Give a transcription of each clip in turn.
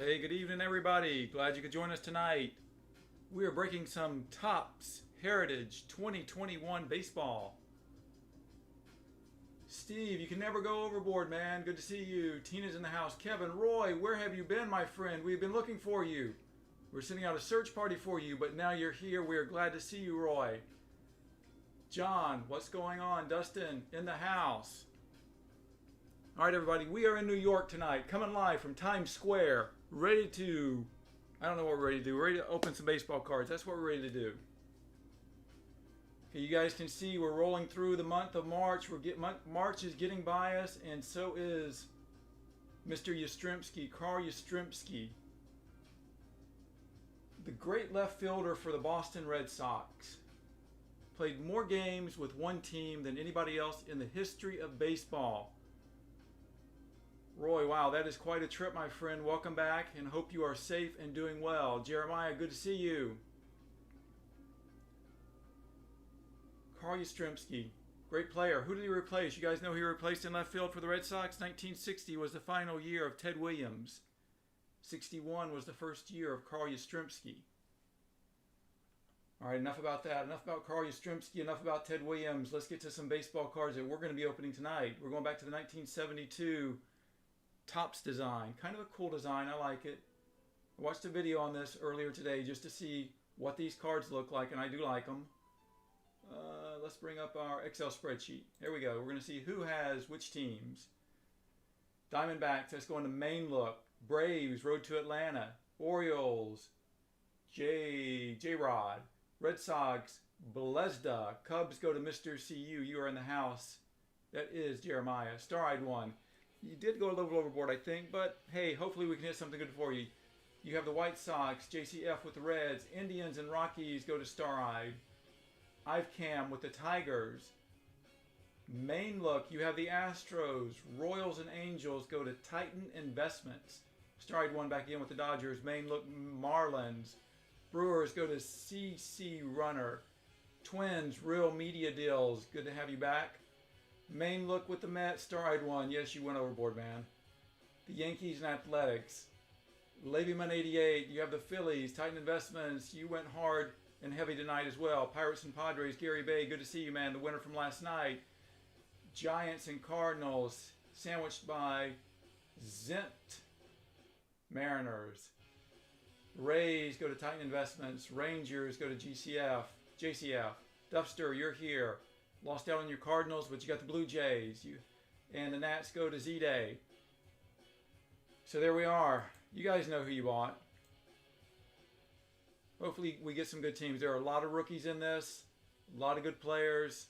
Hey, good evening, everybody. Glad you could join us tonight. We are breaking some Topps Heritage 2021 baseball. Steve, you can never go overboard, man. Good to see you. Tina's in the house. Kevin, Roy, where have you been, my friend? We've been looking for you. We're sending out a search party for you, but now you're here. We are glad to see you, Roy. John, what's going on? Dustin, in the house. All right, everybody, we are in New York tonight, coming live from Times Square, ready to, I don't know what we're ready to do. We're ready to open some baseball cards. That's what we're ready to do. Okay, you guys can see we're rolling through the month of March. March is getting by us, and so is Mr. Yastrzemski, Carl Yastrzemski, the great left fielder for the Boston Red Sox. Played more games with one team than anybody else in the history of baseball. Roy, wow, that is quite a trip, my friend. Welcome back and hope you are safe and doing well. Jeremiah, good to see you. Carl Yastrzemski, great player. Who did he replace? You guys know he replaced in left field for the Red Sox. 1960 was the final year of Ted Williams. 61 was the first year of Carl Yastrzemski. All right, enough about that. Enough about Carl Yastrzemski. Enough about Ted Williams. Let's get to some baseball cards that we're going to be opening tonight. We're going back to the 1972 Topps design. Kind of a cool design. I like it. I watched a video on this earlier today just to see what these cards look like, and I do like them. Let's bring up our Excel spreadsheet. Here we go. We're going to see who has which teams. Diamondbacks, that's going to main look. Braves, road to Atlanta. Orioles, J-Rod. Red Sox, Belezda. Cubs go to Mr. CU. You are in the house. That is Jeremiah. Star-eyed one. You did go a little overboard, I think, but hey, hopefully we can hit something good for you. You have the White Sox, JCF with the Reds, Indians and Rockies go to Star-eyed. I've Cam with the Tigers. Main look, you have the Astros, Royals and Angels go to Titan Investments. Star-eyed one back in with the Dodgers. Main look, Marlins. Brewers go to CC Runner. Twins, Real Media Deals. Good to have you back. Main look with the Mets, Star-eyed one. Yes, you went overboard, man. The Yankees and Athletics. Levyman 88. You have the Phillies, Titan Investments. You went hard and heavy tonight as well. Pirates and Padres, Gary Bay. Good to see you, man. The winner from last night. Giants and Cardinals, sandwiched by Zent. Mariners. Rays go to Titan Investments. Rangers go to JCF. Duffster, you're here. Lost out on your Cardinals, but you got the Blue Jays. And the Nats go to Z-Day. So there we are. You guys know who you bought. Hopefully we get some good teams. There are a lot of rookies in this. A lot of good players.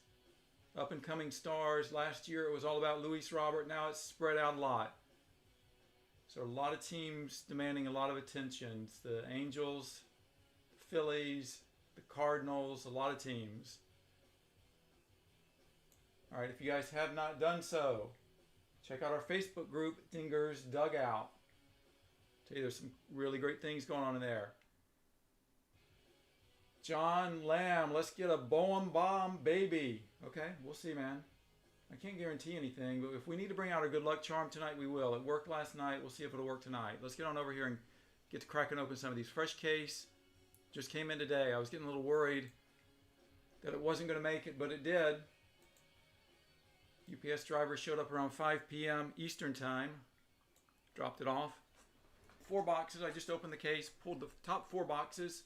Up-and-coming stars. Last year it was all about Luis Robert. Now it's spread out a lot. So a lot of teams demanding a lot of attention. The Angels, Phillies, the Cardinals, a lot of teams. All right, if you guys have not done so, check out our Facebook group, Dinger's Dugout. Tell you, there's some really great things going on in there. John Lamb, let's get a Boehm Bomb baby. Okay, we'll see, man. I can't guarantee anything, but if we need to bring out our good luck charm tonight, we will. It worked last night. We'll see if it'll work tonight. Let's get on over here and get to cracking open some of these. Fresh case just came in today. I was getting a little worried that it wasn't going to make it, but it did. UPS driver showed up around 5 p.m. Eastern time. Dropped it off. 4 boxes. I just opened the case, pulled the top 4 boxes.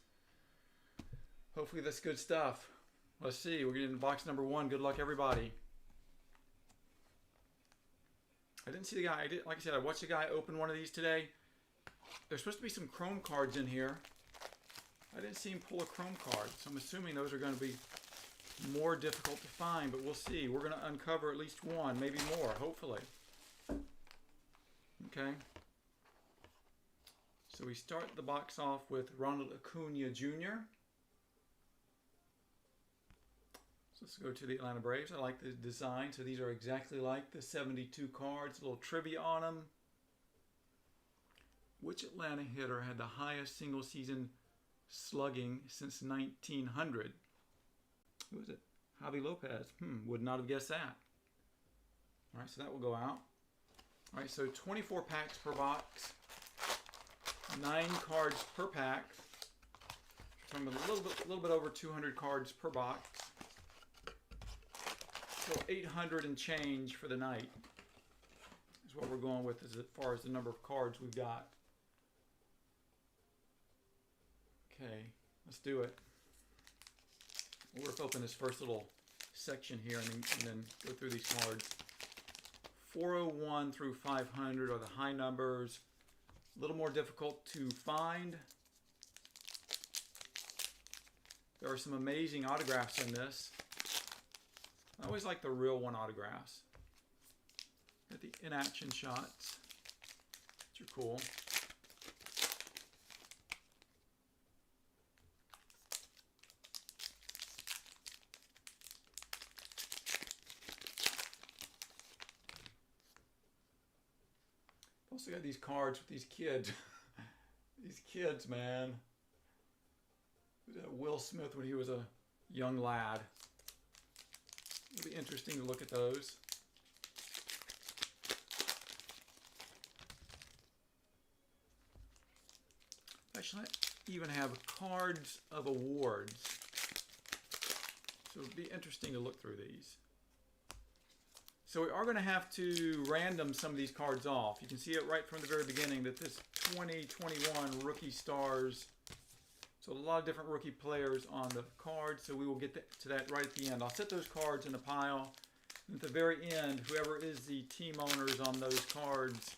Hopefully that's good stuff. Let's see. We're getting box number 1. Good luck, everybody. I didn't see the guy. Like I said, I watched the guy open one of these today. There's supposed to be some chrome cards in here. I didn't see him pull a chrome card, so I'm assuming those are going to be more difficult to find, but we'll see. We're going to uncover at least one, maybe more, hopefully. Okay. So we start the box off with Ronald Acuna Jr. So let's go to the Atlanta Braves. I like the design. So these are exactly like the 72 cards. A little trivia on them. Which Atlanta hitter had the highest single season slugging since 1900? Who is it? Javi Lopez. Would not have guessed that. All right, so that will go out. All right, so 24 packs per box. 9 cards per pack. From a little bit over 200 cards per box. So 800 and change for the night is what we're going with as far as the number of cards we've got. Okay, let's do it. We'll rip open this first little section here and then go through these cards. 401 through 500 are the high numbers. A little more difficult to find. There are some amazing autographs in this. I always like the real one autographs. Got the in-action shots, which are cool. Also got these cards with these kids. These kids, man. Will Smith when he was a young lad. It'll be interesting to look at those. Actually, I even have cards of awards. So it'll be interesting to look through these. So we are going to have to random some of these cards off. You can see it right from the very beginning that this 2021 Rookie Stars. So a lot of different rookie players on the card. So we will get to that right at the end. I'll set those cards in a pile. And at the very end, whoever is the team owners on those cards,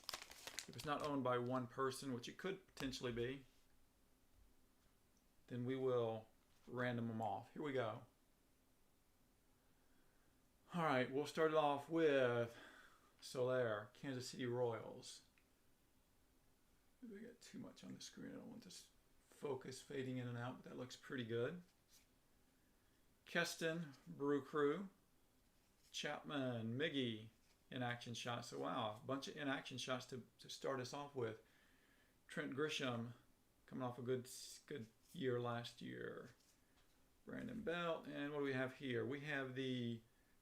if it's not owned by one person, which it could potentially be, then we will random them off. Here we go. All right, we'll start it off with Soler, Kansas City Royals. Maybe I got too much on the screen. I don't want this focus fading in and out, but that looks pretty good. Keston, Brew Crew. Chapman, Miggy, in-action shots. So wow, a bunch of in-action shots to start us off with. Trent Grisham, coming off a good year last year. Brandon Belt, and what do we have here? We have the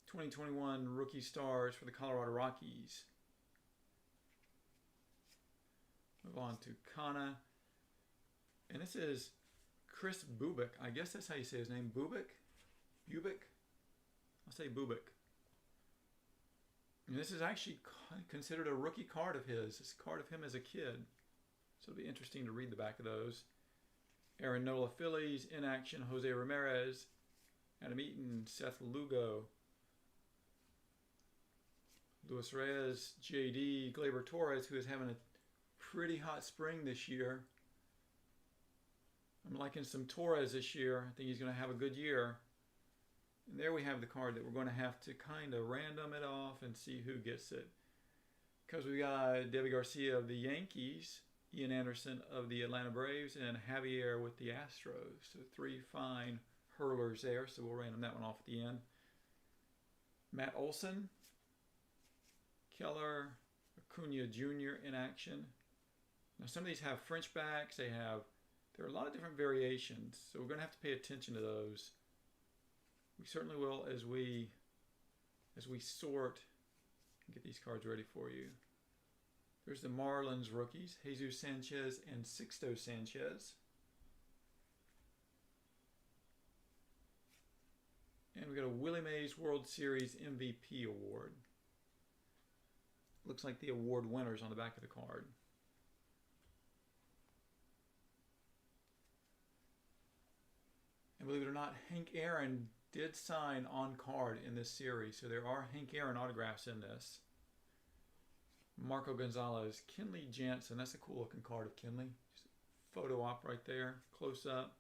2021 Rookie Stars for the Colorado Rockies. Move on to Kana. And this is Chris Bubic. I guess that's how you say his name. Bubic? I'll say Bubic. And this is actually considered a rookie card of his. It's a card of him as a kid. So it'll be interesting to read the back of those. Aaron Nola Phillies, in action, Jose Ramirez, Adam Eaton, Seth Lugo, Luis Reyes, JD, Gleyber Torres, who is having a pretty hot spring this year. I'm liking some Torres this year. I think he's going to have a good year. And there we have the card that we're going to have to kind of random it off and see who gets it. Because we got David Garcia of the Yankees, Ian Anderson of the Atlanta Braves, and Javier with the Astros. So 3 fine hurlers there. So we'll random that one off at the end. Matt Olson, Keller, Acuna Jr. in action. Now some of these have French backs. There are a lot of different variations. So we're going to have to pay attention to those. We certainly will as we sort and get these cards ready for you. There's the Marlins rookies, Jesus Sanchez and Sixto Sanchez. And we got a Willie Mays World Series MVP award. Looks like the award winners on the back of the card. And believe it or not, Hank Aaron did sign on card in this series. So there are Hank Aaron autographs in this. Marco Gonzalez, Kenley Jansen. That's a cool looking card of Kenley. Just a photo op right there, close up.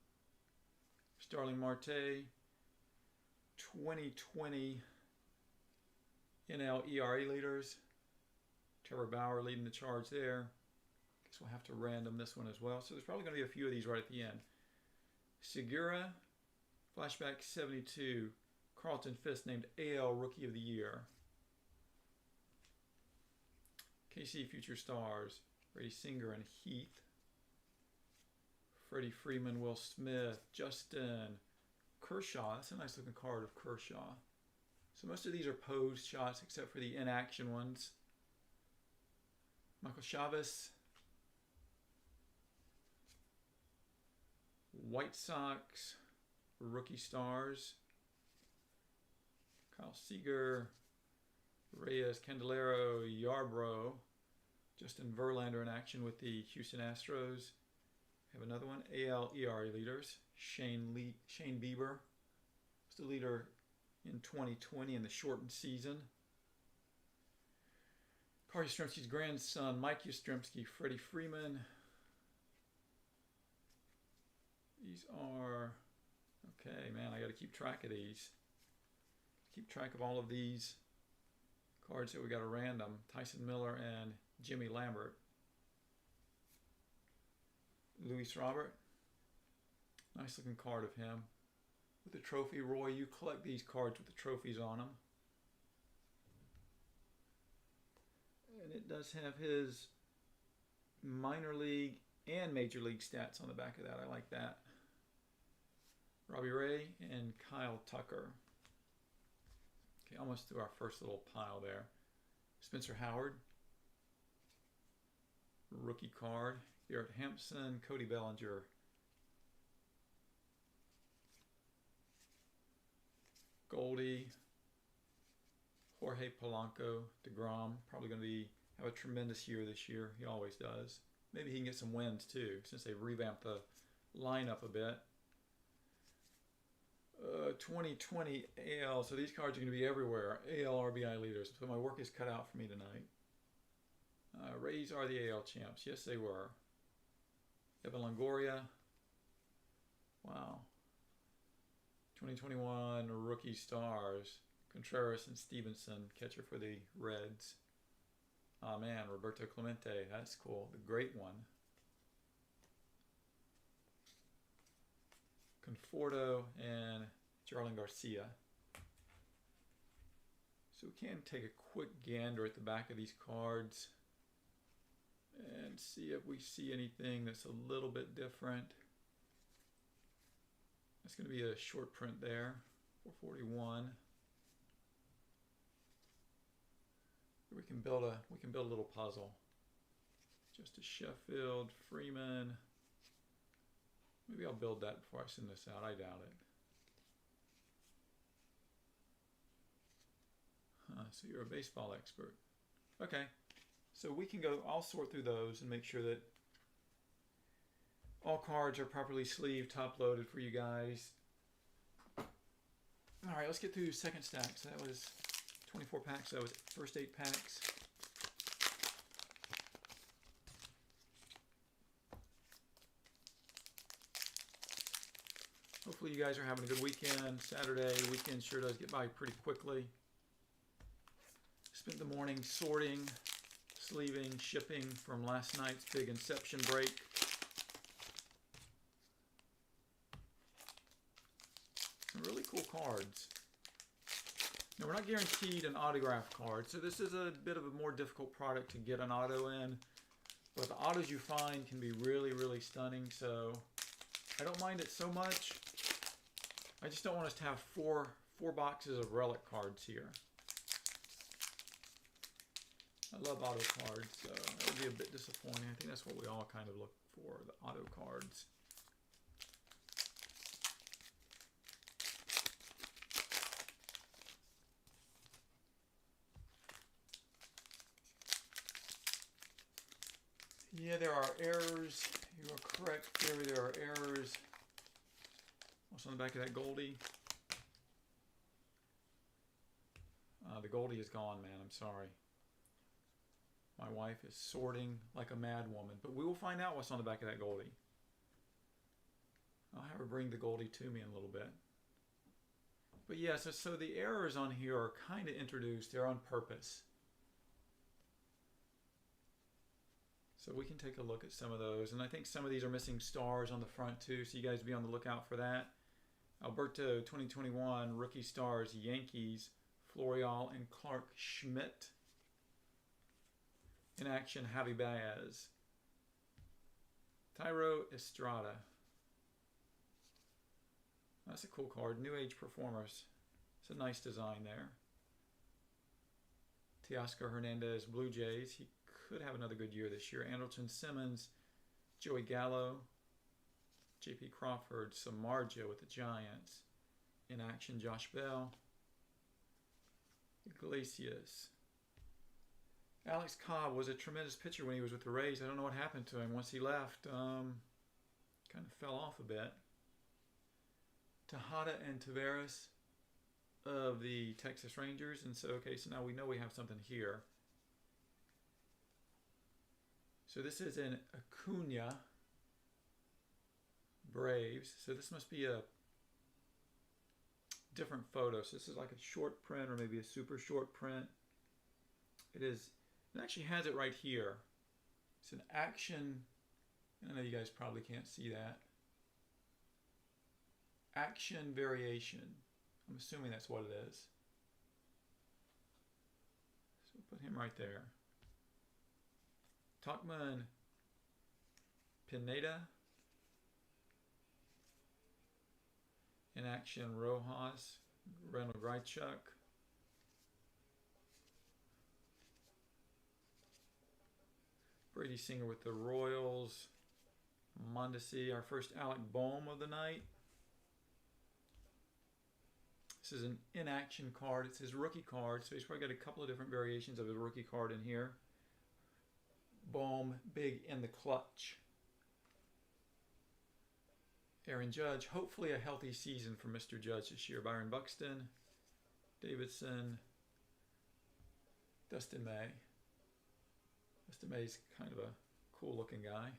Starling Marte, 2020 NL ERA leaders. Trevor Bauer leading the charge there. Guess we'll have to random this one as well. So there's probably going to be a few of these right at the end. Segura, flashback 72. Carlton Fisk named AL Rookie of the Year. KC Future Stars, Brady Singer and Heath. Freddie Freeman, Will Smith, Justin Kershaw. That's a nice looking card of Kershaw. So most of these are posed shots except for the in-action ones. Michael Chavez. White Sox, rookie stars. Kyle Seager, Reyes, Candelero, Yarbrough. Justin Verlander in action with the Houston Astros. Have another one. AL ERA leaders. Shane Bieber was the leader in 2020 in the shortened season. Carl Yastrzemski's grandson, Mike Yastrzemski, Freddie Freeman. These are, okay, man, I got to keep track of these. Keep track of all of these cards that we got at random. Tyson Miller and Jimmy Lambert. Luis Robert. Nice looking card of him. With the trophy. Roy, you collect these cards with the trophies on them. And it does have his minor league and major league stats on the back of that. I like that. Robbie Ray and Kyle Tucker. Okay, almost through our first little pile there. Spencer Howard. Rookie card. Garrett Hampson, Cody Bellinger. Goldie. Jorge Polanco, DeGrom. Probably going to have a tremendous year this year. He always does. Maybe he can get some wins too, since they've revamped the lineup a bit. 2020 AL. So these cards are going to be everywhere. AL RBI leaders. So my work is cut out for me tonight. Rays are the AL champs. Yes, they were. Evan Longoria. Wow. 2021 rookie stars. Contreras and Stevenson, catcher for the Reds. Oh man, Roberto Clemente. That's cool. The great one. Conforto and Jarlin Garcia. So we can take a quick gander at the back of these cards and see if we see anything that's a little bit different. That's going to be a short print there, 441. We can build a little puzzle. Justice Sheffield, Freeman. Maybe I'll build that before I send this out. I doubt it. So you're a baseball expert. Okay. So we can go, I'll sort through those and make sure that all cards are properly sleeved, top loaded for you guys. All right, let's get through second stack. So that was 24 packs. That was first 8 packs. Hopefully you guys are having a good weekend. Saturday weekend sure does get by pretty quickly. Spent the morning sorting, sleeving, shipping from last night's big inception break. Some really cool cards. Now we're not guaranteed an autograph card, so this is a bit of a more difficult product to get an auto in. But the autos you find can be really, really stunning, so I don't mind it so much. I just don't want us to have four boxes of relic cards here. I love auto cards, so that would be a bit disappointing. I think that's what we all kind of look for, the auto cards. Yeah, there are errors. You are correct, Gary. There are errors. What's on the back of that Goldie? The Goldie is gone, man. I'm sorry. My wife is sorting like a mad woman. But we will find out what's on the back of that Goldie. I'll have her bring the Goldie to me in a little bit. But yeah, so the errors on here are kind of introduced. They're on purpose. So we can take a look at some of those. And I think some of these are missing stars on the front too. So you guys be on the lookout for that. Alberto 2021 rookie stars Yankees, Florial and Clark Schmidt. In action, Javi Baez. Thairo Estrada. That's a cool card. New Age Performers. It's a nice design there. Teoscar Hernandez, Blue Jays. He could have another good year this year. Andrelton Simmons, Joey Gallo. J.P. Crawford, Samardzija with the Giants. In action, Josh Bell. Iglesias. Alex Cobb was a tremendous pitcher when he was with the Rays. I don't know what happened to him once he left. Kind of fell off a bit. Tejada and Taveras of the Texas Rangers. And so, okay, so now we know we have something here. So this is an Acuna Braves. So this must be a different photo. So this is like a short print or maybe a super short print. It is. It actually has it right here. It's an action. I know you guys probably can't see that. Action variation. I'm assuming that's what it is. So we'll put him right there. Tauchman Pineda. In action, Rojas, Ronald Ryan. Brady Singer with the Royals. Mondesi, our first Alec Bohm of the night. This is an in-action card. It's his rookie card, so he's probably got a couple of different variations of his rookie card in here. Bohm, big in the clutch. Aaron Judge, hopefully a healthy season for Mr. Judge this year. Byron Buxton, Davidson, Dustin May. Dustin May's kind of a cool looking guy.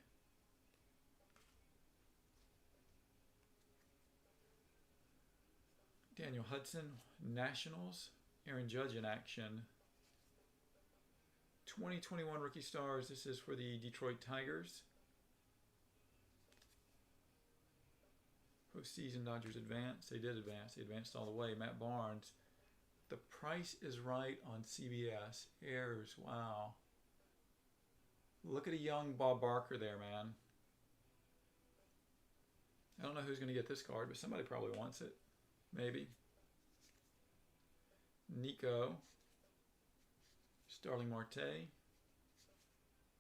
Daniel Hudson, Nationals. Aaron Judge in action. 2021 Rookie Stars. This is for the Detroit Tigers. Postseason Dodgers advanced. They did advance. They advanced all the way. Matt Barnes. The Price is Right on CBS. Airs. Wow. Look at a young Bob Barker there, man. I don't know who's going to get this card, but somebody probably wants it. Maybe. Nico. Starling Marte.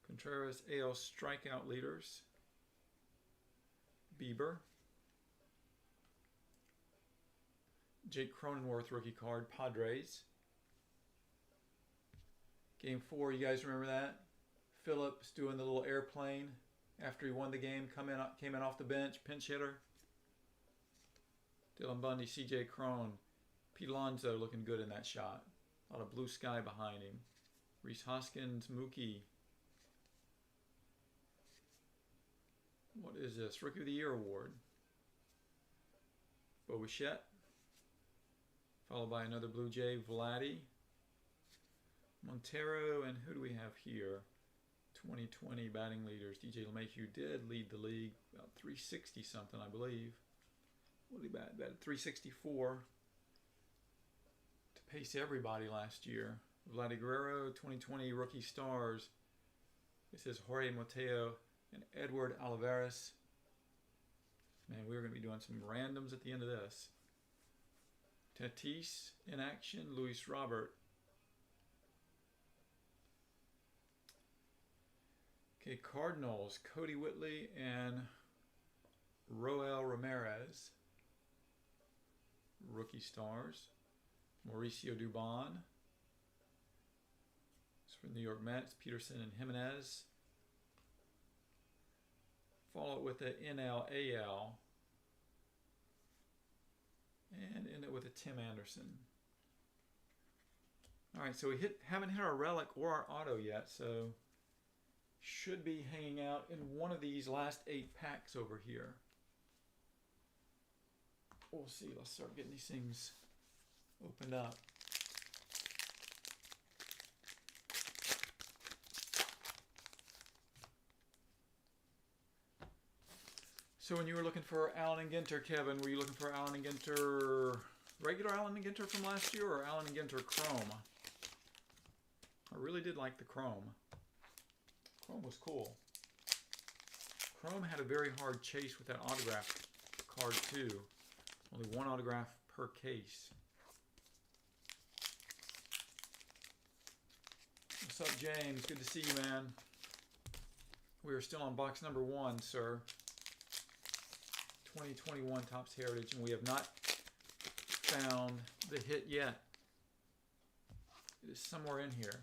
Contreras, AL Strikeout Leaders. Bieber. Jake Cronenworth rookie card, Padres. Game 4, you guys remember that? Phillips doing the little airplane after he won the game, came in off the bench, pinch hitter. Dylan Bundy, CJ Cron. Pete Alonso looking good in that shot. A lot of blue sky behind him. Rhys Hoskins, Mookie. What is this? Rookie of the Year award. Bo Bichette. Followed by another Blue Jay, Vladdy. Montero, and who do we have here? 2020 batting leaders. DJ LeMahieu did lead the league. About 360 something, I believe. What did he bat? Batted 364 to pace everybody last year. Vladdy Guerrero, 2020 Rookie Stars. This is Jorge Mateo and Edward Olivares. Man, we're going to be doing some randoms at the end of this. Tatis in action, Luis Robert. Okay, Cardinals, Cody Whitley and Roel Ramirez. Rookie Stars. Mauricio Dubon. It's for New York Mets, Peterson and Jimenez. Follow it with the NL-AL. And end it with a Tim Anderson. All right, so we haven't hit our relic or our auto yet, so should be hanging out in one of these last 8 packs over here. We'll see. Let's start getting these things opened up. So when you were looking for Allen and Ginter, Kevin, were you looking for Allen and Ginter, regular Allen and Ginter from last year, or Allen and Ginter Chrome? I really did like the Chrome. Chrome was cool. Chrome had a very hard chase with that autograph card too. Only one autograph per case. What's up, James? Good to see you, man. We are still on box number 1, sir. 2021 Topps Heritage, and we have not found the hit yet. It is somewhere in here.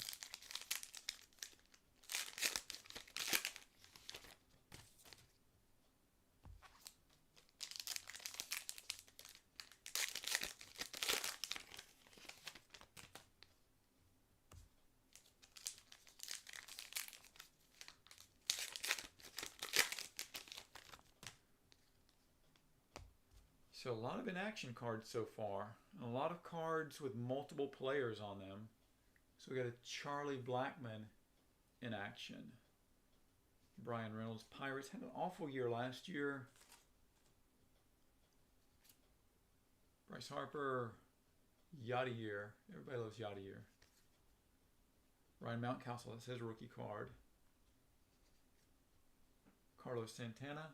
So a lot of inaction cards so far. A lot of cards with multiple players on them. So we got a Charlie Blackmon in action. Brian Reynolds. Pirates had an awful year last year. Bryce Harper. Yadier. Everybody loves Yadier. Ryan Mountcastle. That's his rookie card. Carlos Santana.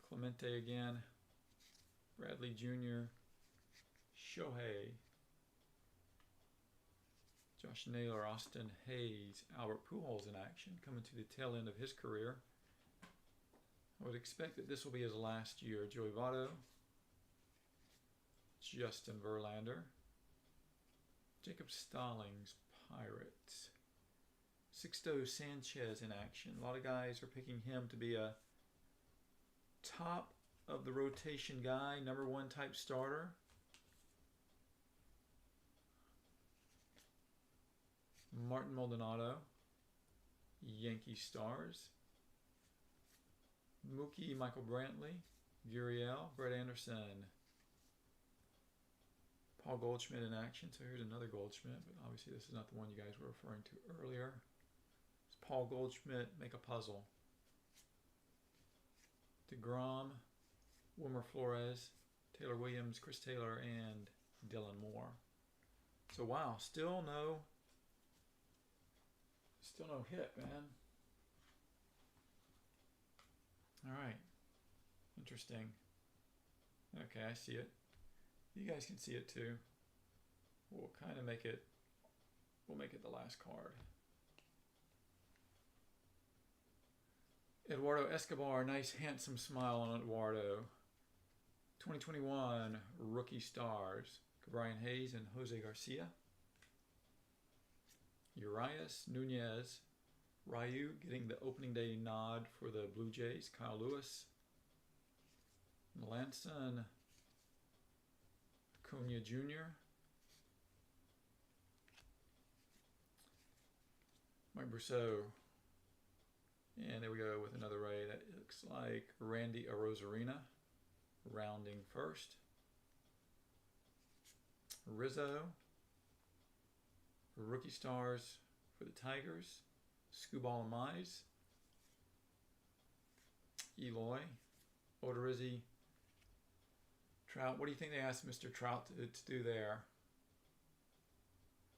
Clemente again, Bradley Jr., Shohei, Josh Naylor, Austin Hayes, Albert Pujols in action, coming to the tail end of his career. I would expect that this will be his last year. Joey Votto, Justin Verlander, Jacob Stallings, Pirates, Sixto Sanchez in action. A lot of guys are picking him to be a top of the rotation guy, number one type starter. Martin Maldonado, Yankee Stars. Mookie, Michael Brantley, Gurriel, Brett Anderson. Paul Goldschmidt in action. So here's another Goldschmidt, but obviously this is not the one you guys were referring to earlier. It's Paul Goldschmidt, make a puzzle. DeGrom, Wilmer Flores, Taylor Williams, Chris Taylor, and Dylan Moore. So wow, still no hit, man. All right, interesting. Okay, I see it. You guys can see it too. We'll kind of make it. We'll make it the last card. Eduardo Escobar, nice handsome smile on Eduardo. 2021 rookie stars, Brian Hayes and Jose Garcia. Urias Nunez, Ryu getting the opening day nod for the Blue Jays, Kyle Lewis. Melanson Acuna Jr. Mike Brousseau. And there we go with another ray. That looks like Randy Arozarena, rounding first. Rizzo, rookie stars for the Tigers. Scubal and Mize. Eloy, Odorizzi, Trout. What do you think they asked Mr. Trout to do there?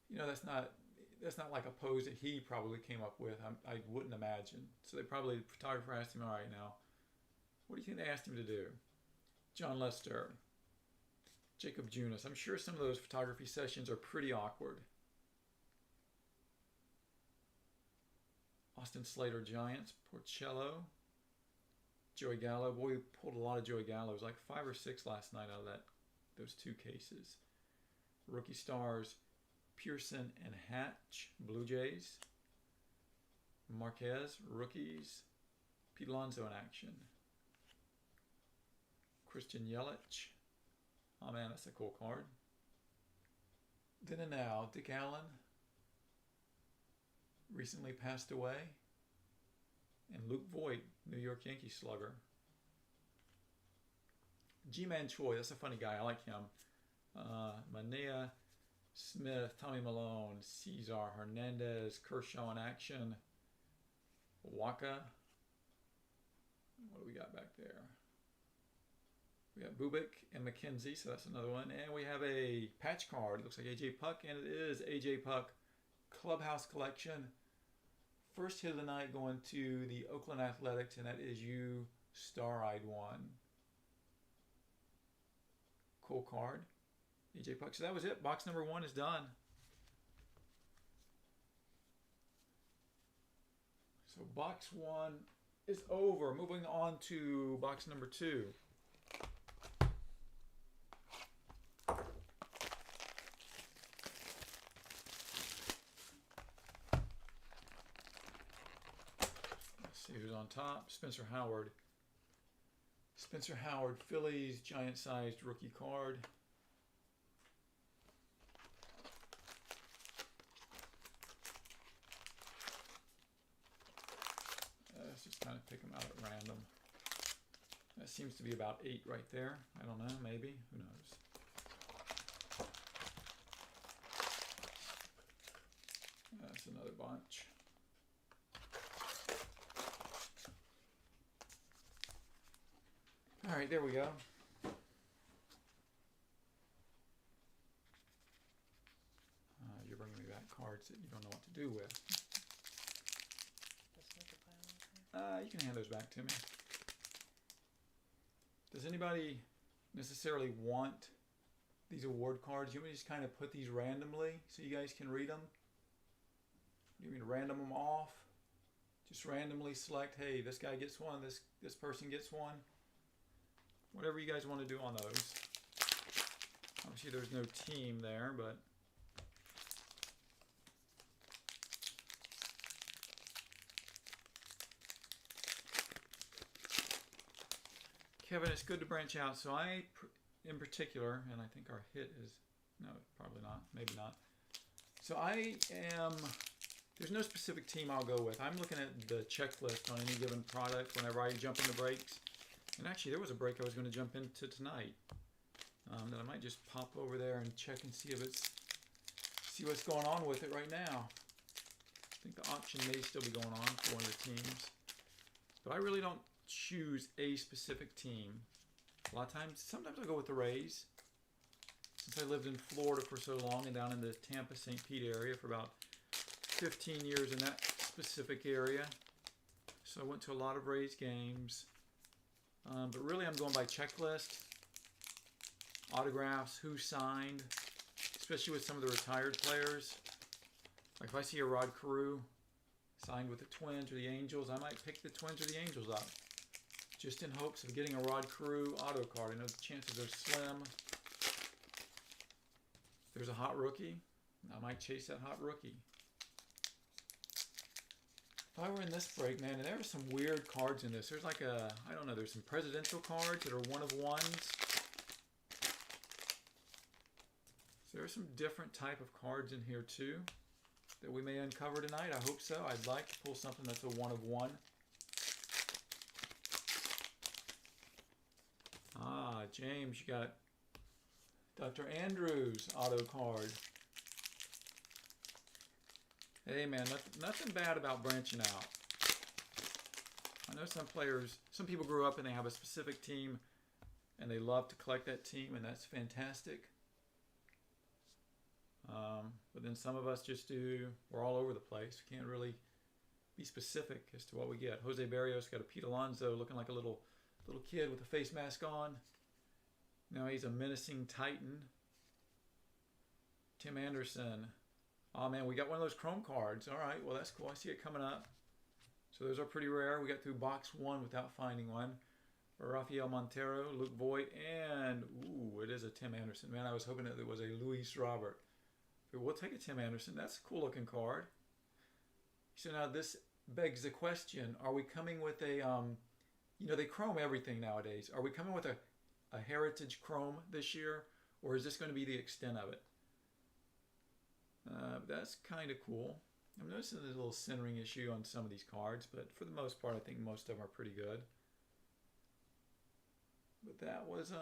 You know, that's not like a pose that he probably came up with. I wouldn't imagine. So the photographer asked him, all right, now, what do you think they asked him to do? John Lester, Jacob Junis. I'm sure some of those photography sessions are pretty awkward. Austin Slater, Giants, Porcello, Joey Gallo. Boy, we pulled a lot of Joey Gallo. It was like 5 or 6 last night out of those 2 cases. Rookie stars, Pearson and Hatch, Blue Jays. Marquez, rookies. Pete Alonso in action. Christian Yelich. Oh man, that's a cool card. Then and now, Dick Allen recently passed away. And Luke Voigt, New York Yankees slugger. G-Man Choi, that's a funny guy. I like him. Mania, Smith, Tommy Malone, Cesar Hernandez, Kershaw in action. Waka. What do we got back there? We got Bubic and McKenzie, so that's another one. And we have a patch card. It looks like AJ Puck, and it is AJ Puck Clubhouse Collection. First hit of the night going to the Oakland Athletics, and that is you, Star-Eyed One. Cool card. AJ Puck. So that was it. Box number 1 is done. So box 1 is over. Moving on to box number 2. Let's see who's on top. Spencer Howard. Spencer Howard, Phillies, giant-sized rookie card. Let's just kind of pick them out at random. That seems to be about 8 right there. I don't know, maybe. Who knows? That's another bunch. All right, there we go. You're bringing me back cards that you don't know what to do with. You can hand those back to me. Does anybody necessarily want these award cards? You want me to just kind of put these randomly so you guys can read them? You want me to random them off? Just randomly select, hey, this guy gets one, this person gets one. Whatever you guys want to do on those. Obviously there's no team there, but Kevin, it's good to branch out. So I, in particular, and I think our hit is, no, probably not, maybe not. So I am, there's no specific team I'll go with. I'm looking at the checklist on any given product whenever I jump into breaks. And actually, there was a break I was going to jump into tonight that I might just pop over there and check and see if see what's going on with it right now. I think the auction may still be going on for one of the teams, but I really don't choose a specific team. A lot of times, sometimes I go with the Rays. Since I lived in Florida for so long and down in the Tampa, St. Pete area for about 15 years in that specific area, so I went to a lot of Rays games. But really I'm going by checklist, autographs, who signed, especially with some of the retired players. Like if I see a Rod Carew signed with the Twins or the Angels, I might pick the Twins or the Angels up, just in hopes of getting a Rod Carew auto card. I know the chances are slim. If there's a hot rookie, I might chase that hot rookie. If I were in this break, man, and there were some weird cards in this. There's like I don't know, there's some presidential cards that are one of ones. So there are some different type of cards in here too that we may uncover tonight. I hope so. I'd like to pull something that's a one of one. Ah, James, you got Dr. Andrews auto card. Hey man, nothing bad about branching out. I know some people grew up and they have a specific team and they love to collect that team, and that's fantastic. But then some of us just we're all over the place. We can't really be specific as to what we get. Jose Barrios got a Pete Alonso looking like a little kid with a face mask on. Now he's a menacing Titan. Tim Anderson. Oh man, we got one of those chrome cards. All right, well that's cool. I see it coming up. So those are pretty rare. We got through box 1 without finding one. Rafael Montero, Luke Voigt, and ooh, it is a Tim Anderson. Man, I was hoping that it was a Luis Robert. But we'll take a Tim Anderson. That's a cool looking card. So now this begs the question: are we coming with a they chrome everything nowadays. Are we coming with a heritage chrome this year, or is this going to be the extent of it? That's kind of cool. I'm noticing there's a little centering issue on some of these cards, but for the most part, I think most of them are pretty good. But that was,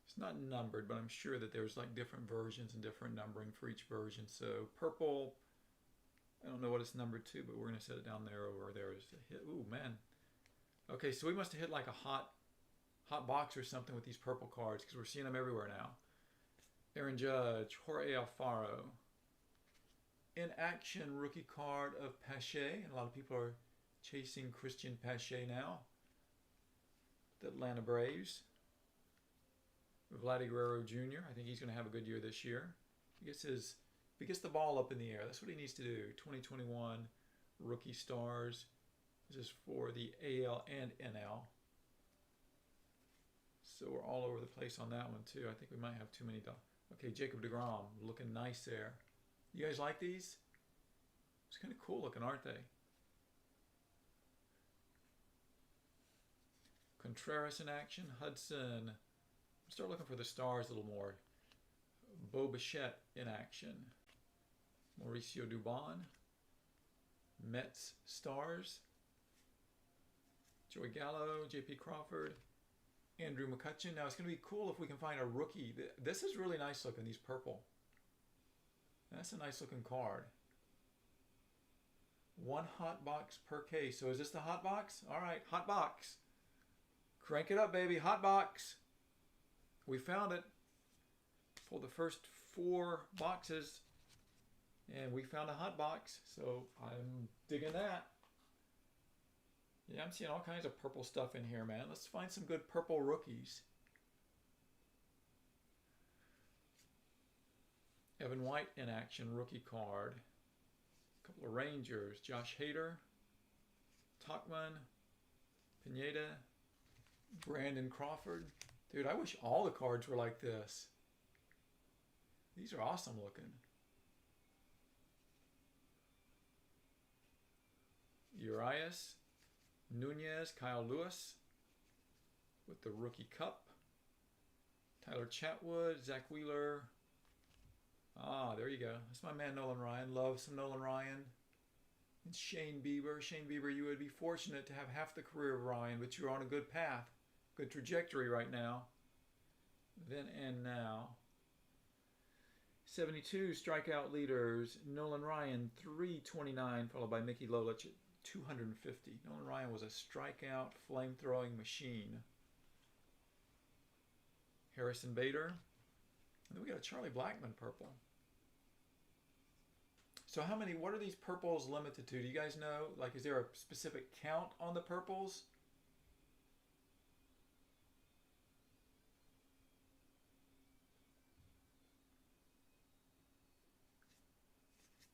it's not numbered, but I'm sure that there's like different versions and different numbering for each version. So purple, I don't know what it's numbered to, but we're going to set it down there over there as a hit. Ooh, man. Okay, so we must have hit like a hot box or something with these purple cards, because we're seeing them everywhere now. Aaron Judge, Jorge Alfaro. In action rookie card of Pache, and a lot of people are chasing Christian Pache now. The Atlanta Braves. Vladdy Guerrero Jr. I think he's going to have a good year this year. He gets the ball up in the air. That's what he needs to do. 2021 rookie stars. This is for the AL and NL. So we're all over the place on that one too. I think we might have too many. Okay, Jacob deGrom, looking nice there. You guys like these? It's kind of cool looking, aren't they? Contreras in action. Hudson. Start looking for the stars a little more. Bo Bichette in action. Mauricio Dubon. Mets stars. Joey Gallo, J.P. Crawford, Andrew McCutchen. Now it's going to be cool if we can find a rookie. This is really nice looking, these purple. That's a nice looking card. One hot box per case. So is this the hot box? All right, hot box. Crank it up, baby. Hot box. We found it. Pulled the first 4 boxes and we found a hot box. So I'm digging that. Yeah, I'm seeing all kinds of purple stuff in here, man. Let's find some good purple rookies. Evan White in action, rookie card. A couple of Rangers. Josh Hader, Tauchman, Pineda, Brandon Crawford. Dude, I wish all the cards were like this. These are awesome looking. Urias, Nunez, Kyle Lewis with the rookie cup. Tyler Chatwood, Zach Wheeler. Ah, there you go. That's my man Nolan Ryan. Love some Nolan Ryan. And Shane Bieber. Shane Bieber, you would be fortunate to have half the career of Ryan, but you're on a good path. Good trajectory right now. Then and now. 72 strikeout leaders. Nolan Ryan, 329, followed by Mickey Lolich at 250. Nolan Ryan was a strikeout, flame-throwing machine. Harrison Bader. And then we got a Charlie Blackmon purple. So how many, what are these purples limited to? Do you guys know? Like, is there a specific count on the purples?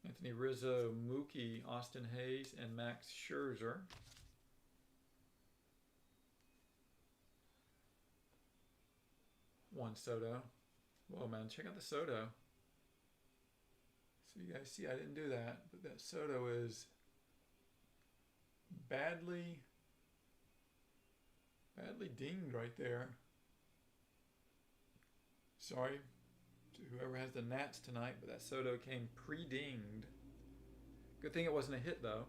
Anthony Rizzo, Mookie, Austin Hayes, and Max Scherzer. Juan Soto. Whoa, man, check out the Soto. So you guys see, I didn't do that, but that Soto is badly dinged right there. Sorry to whoever has the Nats tonight, but that Soto came pre-dinged. Good thing it wasn't a hit, though.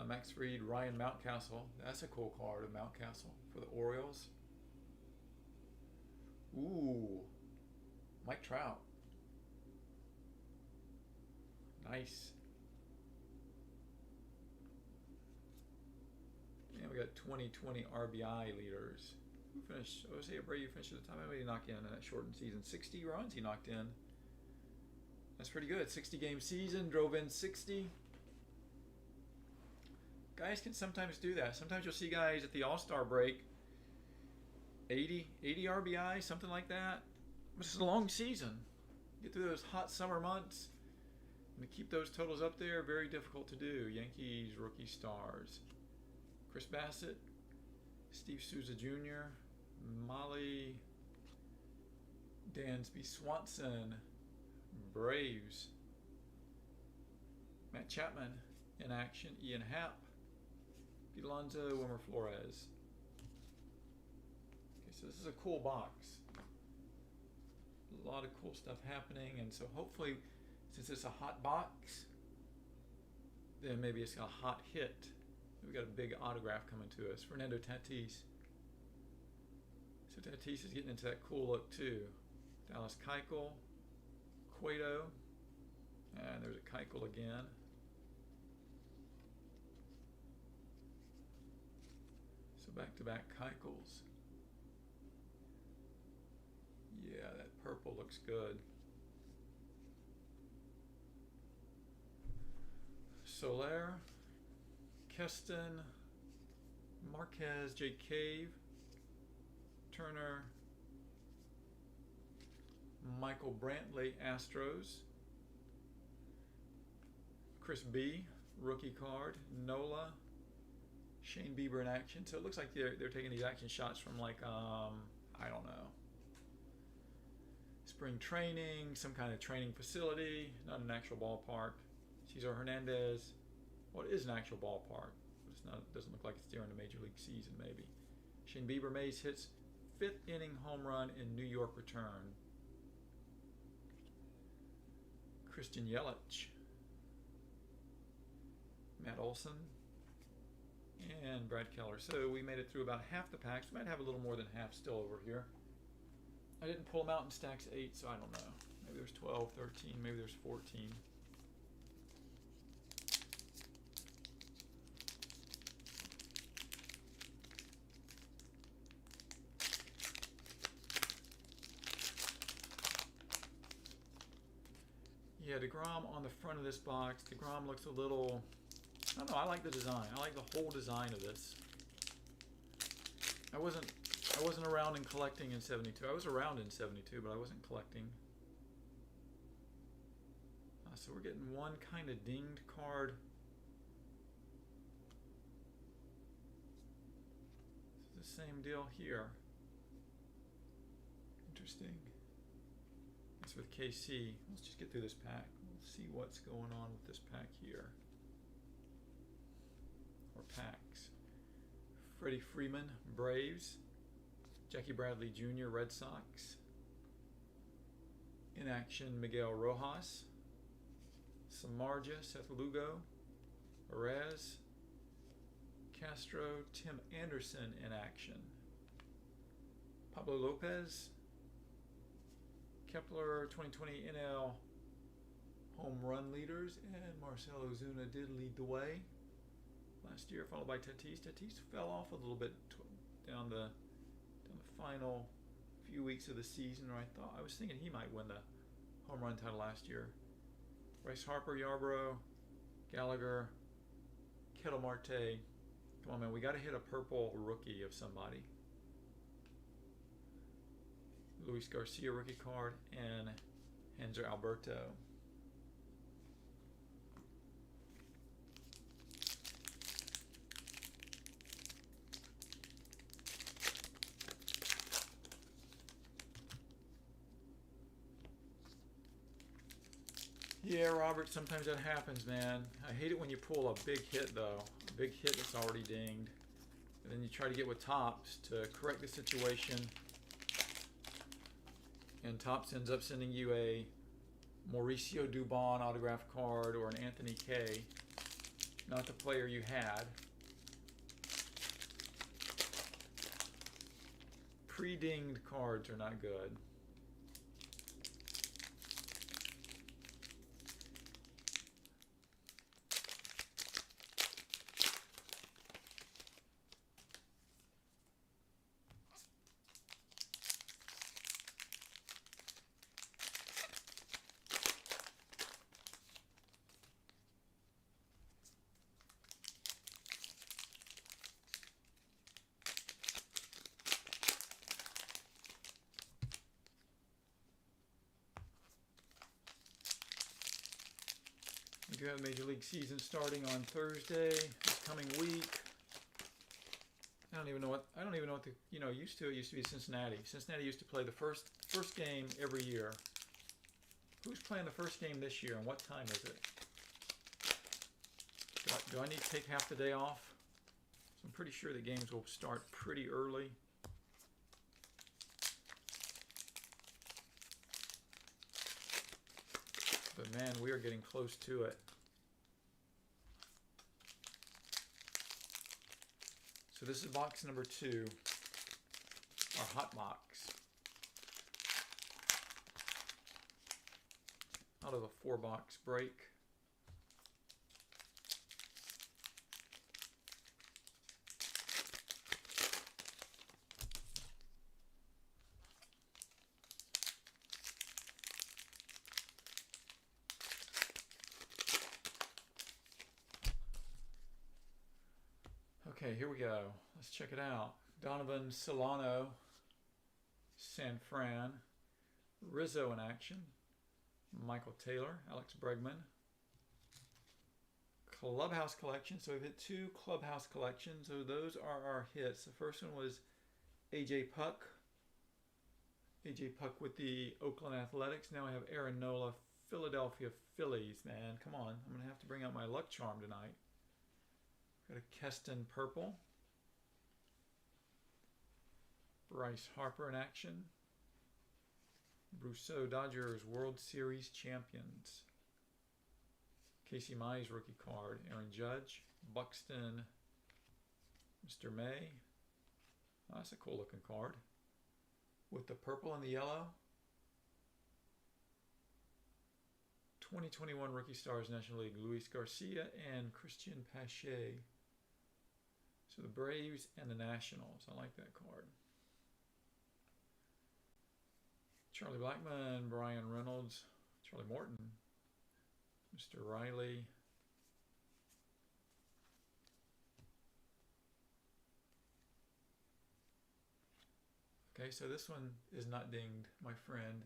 Max Fried, Ryan Mountcastle. That's a cool card of Mountcastle for the Orioles. Ooh, Mike Trout. Nice. And we got 2020 RBI leaders. Who finished? Jose Abreu finished at the top. How many did he knock in that shortened season? 60 runs he knocked in. That's pretty good. 60-game season, drove in 60. Guys can sometimes do that. Sometimes you'll see guys at the All-Star break, 80 RBI, something like that. This is a long season. Get through those hot summer months. And to keep those totals up there, very difficult to do. Yankees rookie stars. Chris Bassett, Steve Souza Jr., Molly, Dansby Swanson, Braves, Matt Chapman in action, Ian Happ, Pete Alonso, Wilmer Flores. Okay, so this is a cool box. A lot of cool stuff happening, and so hopefully, since it's a hot box, then maybe it's a hot hit. We got a big autograph coming to us. Fernando Tatis. So Tatis is getting into that cool look too. Dallas Keuchel, Cueto, and there's a Keuchel again. So back-to-back Keuchels. Yeah, that purple looks good. Soler, Keston, Marquez, Jake Cave, Turner, Michael Brantley, Astros, Chris B, rookie card. Nola. Shane Bieber in action. So it looks like they're taking these action shots from like, I don't know. Spring training, some kind of training facility, not an actual ballpark. Cesar Hernandez. Well, it is an actual ballpark. But it's not. It doesn't look like it's during the Major League season, maybe. Shane Bieber Mays hits 5th inning home run in New York return. Christian Yelich. Matt Olson. And Brad Keller. So we made it through about half the packs. We might have a little more than half still over here. I didn't pull them out in stacks 8, so I don't know. Maybe there's 12, 13, maybe there's 14. Yeah, DeGrom on the front of this box. DeGrom looks a little, I don't know, I like the design. I like the whole design of this. I wasn't around in collecting in 72. I was around in 72, but I wasn't collecting. So we're getting one kind of dinged card. This is the same deal here. Interesting. It's with KC. Let's just get through this pack. We'll see what's going on with this pack here. Or packs. Freddie Freeman, Braves. Jackie Bradley Jr., Red Sox. In action, Miguel Rojas. Samardzija, Seth Lugo. Perez. Castro, Tim Anderson in action. Pablo Lopez. Kepler 2020 NL home run leaders, and Marcell Ozuna did lead the way last year, followed by Tatis. Tatis fell off a little bit down the final few weeks of the season, or I was thinking he might win the home run title last year. Bryce Harper, Yarbrough, Gallagher, Ketel Marte. Come on, man, we got to hit a purple rookie of somebody. Luis Garcia rookie card, and Hanser Alberto. Yeah, Robert, sometimes that happens, man. I hate it when you pull a big hit, though. A big hit that's already dinged. And then you try to get with Topps to correct the situation. And Topps ends up sending you a Mauricio Dubon autograph card or an Anthony Kay. Not the player you had. Pre-dinged cards are not good. You have Major League season starting on Thursday, this coming week. I don't even know what the used to. It used to be Cincinnati. Cincinnati used to play the first game every year. Who's playing the first game this year, and what time is it? Do I need to take half the day off? So I'm pretty sure the games will start pretty early. But man, we are getting close to it. So this is box number 2, our hot box. Out of a 4-box break. Okay, here we go. Let's check it out. Donovan Solano, San Fran. Rizzo in action. Michael Taylor, Alex Bregman. Clubhouse collection. So we've hit 2 Clubhouse collections. So those are our hits. The first one was AJ Puck. AJ Puck with the Oakland Athletics. Now I have Aaron Nola, Philadelphia Phillies. Man, come on. I'm going to have to bring out my luck charm tonight. Got a Keston purple. Bryce Harper in action. Brousseau Dodgers World Series champions. Casey Mize rookie card. Aaron Judge. Buxton. Mr. May. Oh, that's a cool looking card. With the purple and the yellow. 2021 Rookie Stars National League. Luis Garcia and Christian Pache. So the Braves and the Nationals. I like that card. Charlie Blackmon, Brian Reynolds, Charlie Morton, Mr. Riley. Okay, so this one is not dinged, my friend.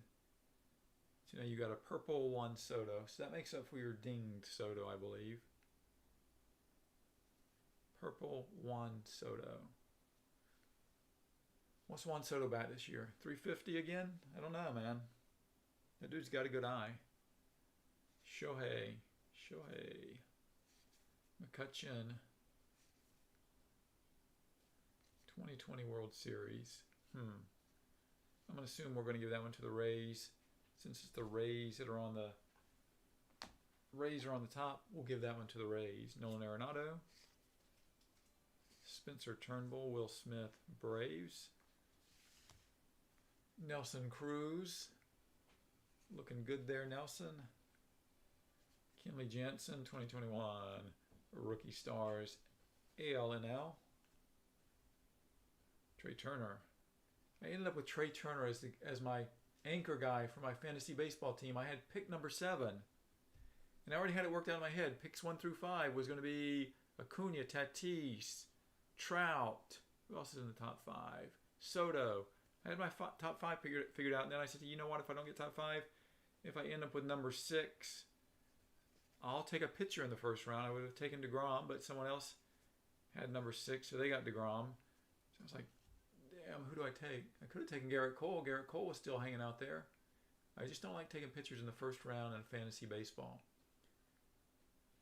So now you got a purple Juan Soto. So that makes up for your dinged Soto, I believe. Purple Juan Soto. What's Juan Soto bat this year? 350 again? I don't know, man. That dude's got a good eye. Shohei McCutcheon. 2020 World Series. I'm going to assume we're going to give that one to the Rays. Since it's the Rays that are on the top, we'll give that one to the Rays. Nolan Arenado. Spencer Turnbull, Will Smith, Braves. Nelson Cruz. Looking good there, Nelson. Kenley Jansen, 2021 Rookie Stars, ALNL. Trey Turner. I ended up with Trey Turner as my anchor guy for my fantasy baseball team. I had pick number 7. And I already had it worked out in my head. Picks 1 through 5 was going to be Acuna, Tatis, Trout. Who else is in the top 5? Soto. I had my top 5 figured out. And then I said, you know what? If I don't get top 5, if I end up with number 6, I'll take a pitcher in the first round. I would have taken DeGrom, but someone else had number 6, so they got DeGrom. So I was like, damn, who do I take? I could have taken Garrett Cole. Garrett Cole was still hanging out there. I just don't like taking pitchers in the first round in fantasy baseball.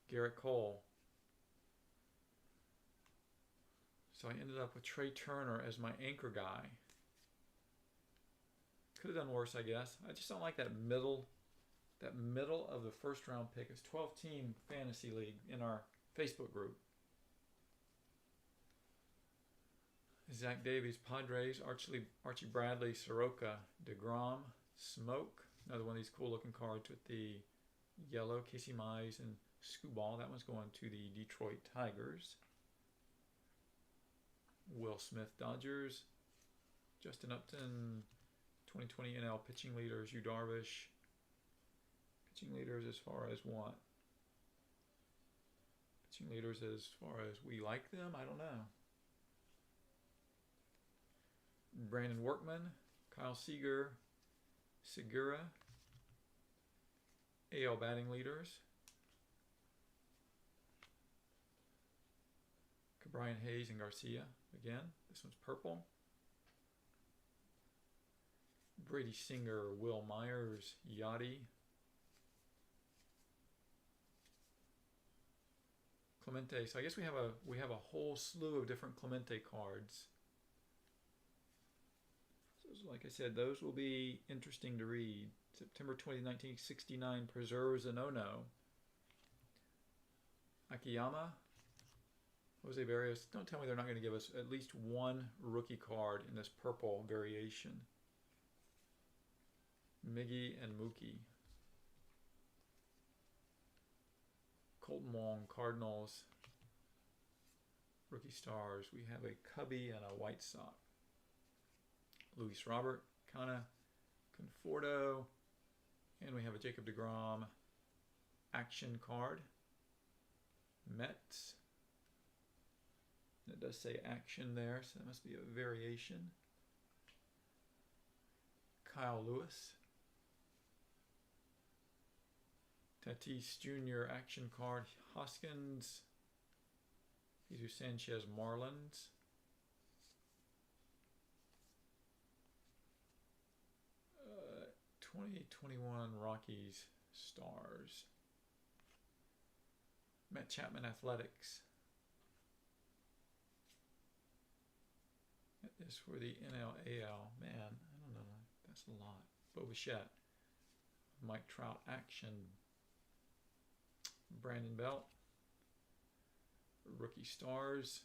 Garrett Cole. So I ended up with Trey Turner as my anchor guy. Could have done worse, I guess. I just don't like that middle of the first round pick. It's 12-team fantasy league in our Facebook group. Zach Davies, Padres, Archie Bradley, Soroka, DeGrom, Smoke. Another one of these cool looking cards with the yellow, Casey Mize and Scooball. That one's going to the Detroit Tigers. Will Smith, Dodgers. Justin Upton, 2020 NL pitching leaders, Yu Darvish. Pitching leaders as far as what? Pitching leaders as far as we like them? I don't know. Brandon Workman, Kyle Seager, Segura. AL batting leaders. Brian Hayes and Garcia. Again, this one's purple. Brady Singer, Will Myers, Yachty. Clemente. So I guess we have a whole slew of different Clemente cards. So like I said, those will be interesting to read. September 20, 1969, Preserves and Ono. Akiyama. Jose Barrios. Don't tell me they're not going to give us at least one rookie card in this purple variation. Miggy and Mookie. Colton Wong, Cardinals. Rookie Stars. We have a Cubby and a White Sox. Luis Robert, Kana, Conforto. And we have a Jacob deGrom action card. Mets. It does say action there, so that must be a variation. Kyle Lewis. Tatis Jr. action card. Hoskins. Jesus Sanchez Marlins. 2021 Rockies Stars. Matt Chapman Athletics. That is for the NL AL. Man, I don't know. That's a lot. Bo Bichette. Mike Trout action. Brandon Belt. Rookie Stars.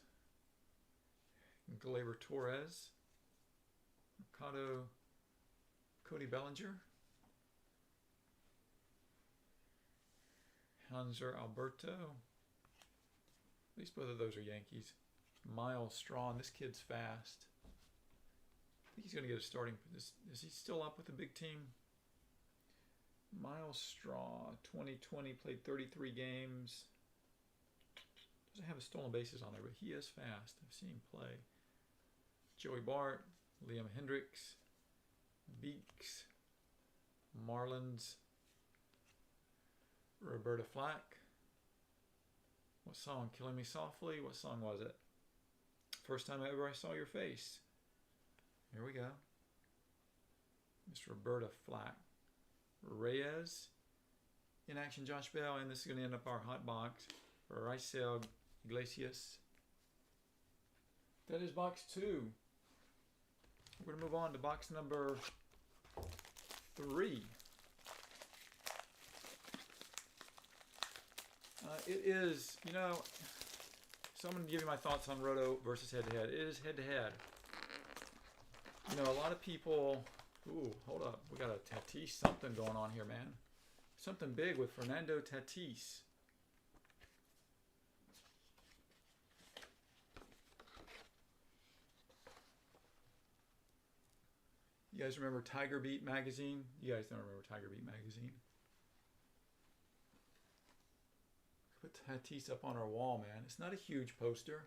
Gleyber Torres. Mercado. Cody Bellinger. Hanser Alberto. At least both of those are Yankees. Miles Straw. This kid's fast. I think he's going to get a starting. Is he still up with the big team? Miles Straw. 2020 played 33 games. Doesn't have his stolen bases on there, but he is fast. I've seen him play. Joey Bart. Liam Hendricks. Beeks. Marlins. Roberta Flack. What song? Killing Me Softly? What song was it? First time ever I saw your face. Here we go. Miss Roberta Flack. Reyes. In action, Josh Bell. And this is going to end up our hot box. Raisel Iglesias. That is box 2. We're going to move on to box number 3. It is, so I'm going to give you my thoughts on Roto versus head-to-head. It is head-to-head. A lot of people... Ooh, hold up. We got a Tatis something going on here, man. Something big with Fernando Tatis. You guys remember Tiger Beat magazine? You guys don't remember Tiger Beat magazine. Put Tatis up on our wall, man. It's not a huge poster.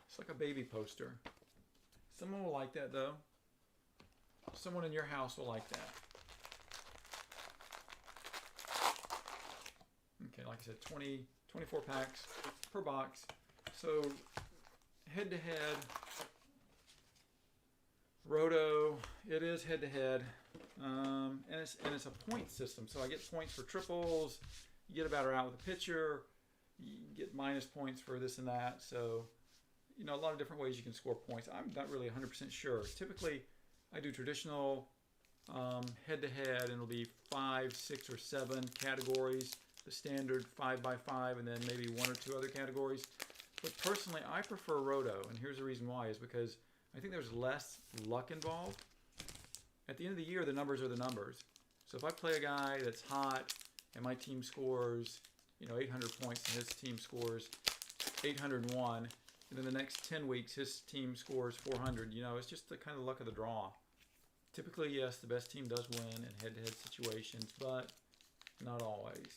It's like a baby poster. Someone will like that, though. Someone in your house will like that. Okay, like I said, 24 packs per box. So, head-to-head, Roto, it is head-to-head. And it's a point system. So I get points for triples. You get a batter out with a pitcher. You get minus points for this and that. So, a lot of different ways you can score points. I'm not really 100% sure. Typically, I do traditional head-to-head, and it'll be 5, 6, or 7 categories. The standard 5x5, and then maybe 1 or 2 other categories. But personally, I prefer Roto, and here's the reason why, is because I think there's less luck involved. At the end of the year, the numbers are the numbers. So if I play a guy that's hot, and my team scores, 800 points, and his team scores 801, and then the next 10 weeks, his team scores 400, it's just the kind of luck of the draw. Typically, yes, the best team does win in head-to-head situations, but not always.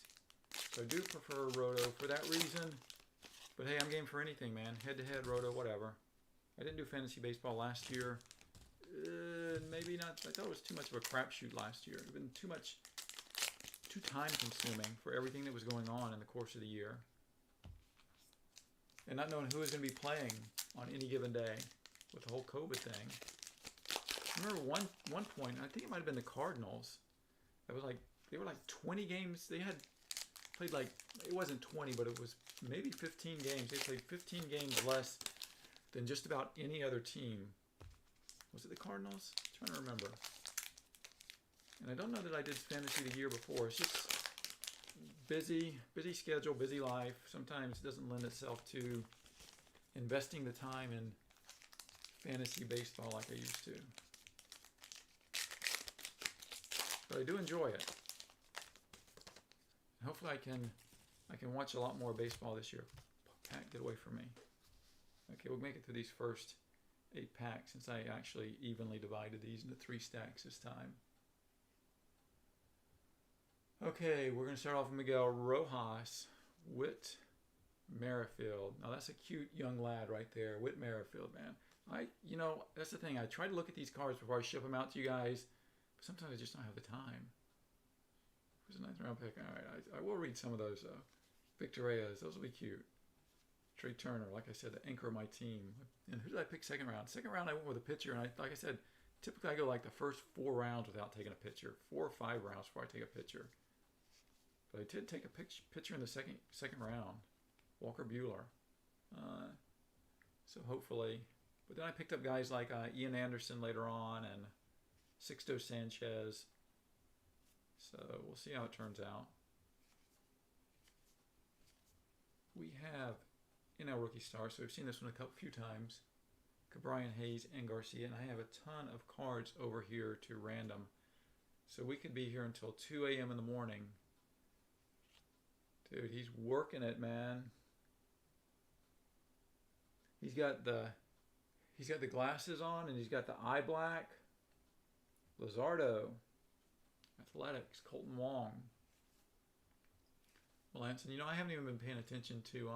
So I do prefer Roto for that reason. But hey, I'm game for anything, man. Head-to-head, Roto, whatever. I didn't do fantasy baseball last year. Maybe not. I thought it was too much of a crapshoot last year. It had been too time-consuming for everything that was going on in the course of the year. And not knowing who was going to be playing on any given day with the whole COVID thing. I remember one point, I think it might have been the Cardinals. It was they were 20 games. They had played it wasn't 20, but it was maybe 15 games. They played 15 games less than just about any other team. Was it the Cardinals? I'm trying to remember. And I don't know that I did fantasy the year before. It's just busy schedule, busy life. Sometimes it doesn't lend itself to investing the time in fantasy baseball like I used to. But I do enjoy it. Hopefully I can watch a lot more baseball this year. Pack, get away from me. Okay, we'll make it through these first 8 packs since I actually evenly divided these into 3 stacks this time. Okay, we're going to start off with Miguel Rojas, Whit Merrifield. Now that's a cute young lad right there, Whit Merrifield, man. That's the thing. I try to look at these cards before I ship them out to you guys, but sometimes I just don't have the time. Who's a 9th round pick? All right, I will read some of those though. Victor Reyes, those will be cute. Trey Turner, like I said, the anchor of my team. And who did I pick second round? Second round, I went with a pitcher, and like I said, typically I go like the first 4 rounds without taking a pitcher, 4 or 5 rounds before I take a pitcher. But I did take a pitcher in the second round, Walker Buehler. So hopefully, but then I picked up guys like Ian Anderson later on and Sixto Sanchez. So we'll see how it turns out. We have NL Rookie Star, so we've seen this one a few times. Brian Hayes and Garcia, and I have a ton of cards over here to random. So we could be here until 2 a.m. in the morning. Dude, he's working it, man. He's got the glasses on and he's got the eye black. Luzardo. Athletics. Colton Wong. Melanson. You know, I haven't even been paying attention to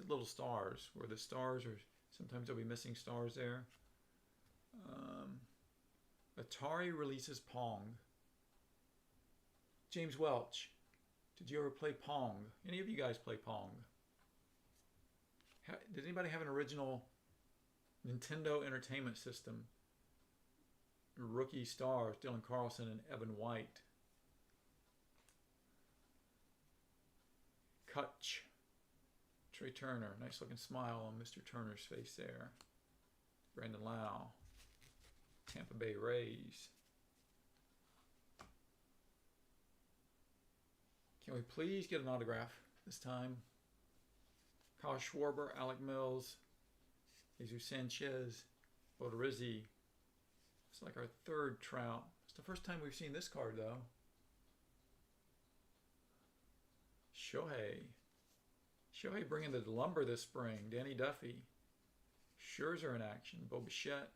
little stars, where the stars are, sometimes there'll be missing stars there. Atari releases Pong. James Welch. Did you ever play Pong? Any of you guys play Pong? Did anybody have an original Nintendo Entertainment System? Rookie stars, Dylan Carlson and Evan White. Kutch. Trey Turner. Nice looking smile on Mr. Turner's face there. Brandon Lau. Tampa Bay Rays. Can we please get an autograph this time? Kyle Schwarber, Alec Mills, Jesus Sanchez, Odorizzi. It's like our 3rd Trout. It's the first time we've seen this card, though. Shohei bringing the lumber this spring. Danny Duffy. Scherzer in action. Bo Bichette.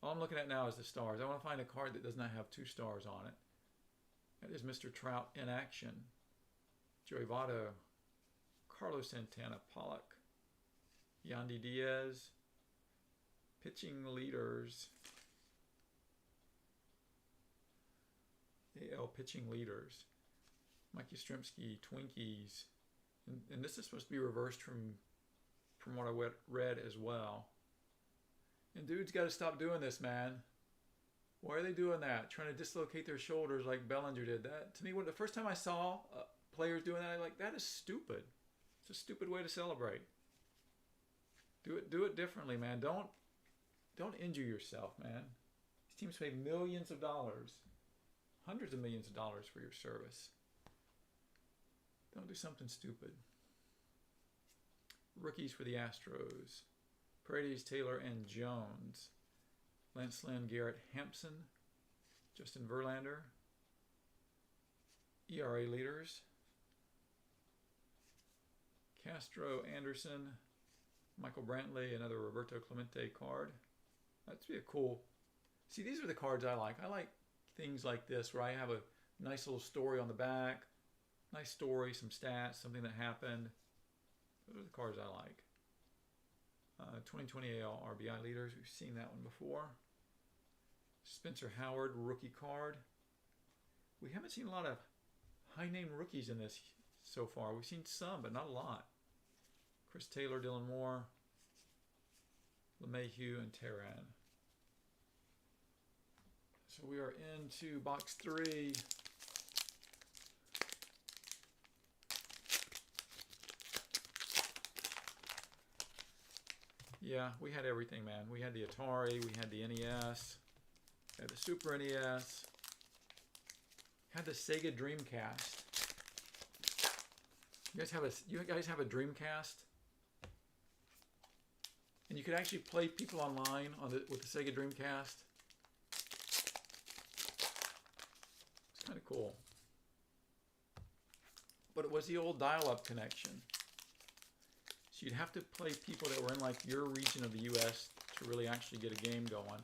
All I'm looking at now is the stars. I want to find a card that does not have 2 stars on it. That is Mr. Trout in action. Joey Votto. Carlos Santana, Pollock, Yandy Diaz, pitching leaders, AL pitching leaders, Mike Yastrzemski, Twinkies, and this is supposed to be reversed from what I read as well. And dudes got to stop doing this, man. Why are they doing that? Trying to dislocate their shoulders like Bellinger did. That to me, the first time I saw players doing that, I like, that is stupid. It's a stupid way to celebrate. Do it differently, man. Don't injure yourself, man. These teams pay millions of dollars, hundreds of millions of dollars for your service. Don't do something stupid. Rookies for the Astros. Paredes, Taylor, and Jones. Lance Lynn, Garrett Hampson. Justin Verlander. ERA leaders. Castro, Anderson, Michael Brantley, another Roberto Clemente card. That'd be a cool. See, these are the cards I like. I like things like this where I have a nice little story on the back. Nice story, some stats, something that happened. Those are the cards I like. 2020 AL RBI leaders. We've seen that one before. Spencer Howard, rookie card. We haven't seen a lot of high-name rookies in this so far. We've seen some, but not a lot. Chris Taylor, Dylan Moore, LeMahieu, and Teran. So we are into box 3. Yeah, we had everything, man. We had the Atari, we had the NES, we had the Super NES, had the Sega Dreamcast. You guys have a Dreamcast? And you could actually play people online with the Sega Dreamcast. It's kind of cool. But it was the old dial-up connection. So you'd have to play people that were in like your region of the US to really actually get a game going.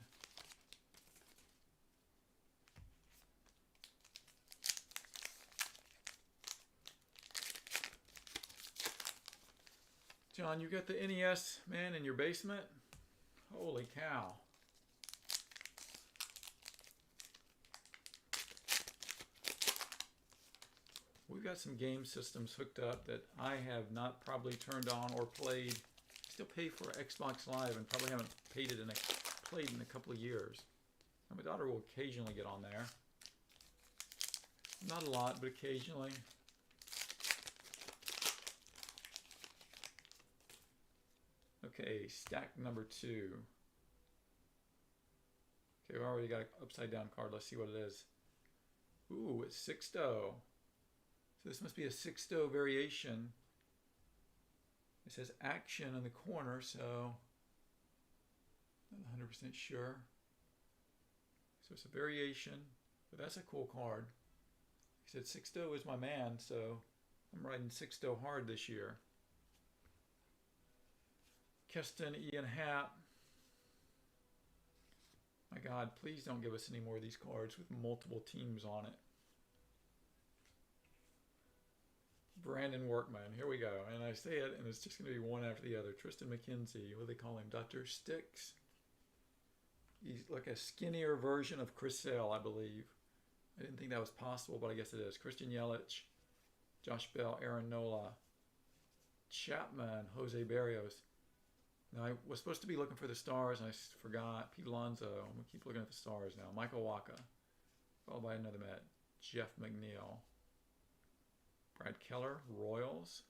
John, you got the NES, man, in your basement? Holy cow. we've got some game systems hooked up that I have not probably turned on or played. Still pay for Xbox Live and probably haven't played in a couple of years. My daughter will occasionally get on there. Not a lot, but occasionally. Okay, stack number 2. Okay, we already got an upside down card. Let's see what it is. Ooh, it's Sixto. So this must be a Sixto variation. It says action in the corner, so not 100% sure. So it's a variation, but that's a cool card. He said Sixto is my man, so I'm riding Sixto hard this year. Keston Ian Happ. My God, please don't give us any more of these cards with multiple teams on it. Brandon Workman, here we go. And I say it, and it's just going to be one after the other. Tristan McKenzie, what do they call him? Dr. Sticks. He's like a skinnier version of Chris Sale, I believe. I didn't think that was possible, but I guess it is. Christian Yelich, Josh Bell, Aaron Nola, Chapman, Jose Barrios. Now, I was supposed to be looking for the stars, and I forgot. Pete Alonso. I'm going to keep looking at the stars now. Michael Wacha, followed by another Met. Jeff McNeil. Brad Keller, Royals.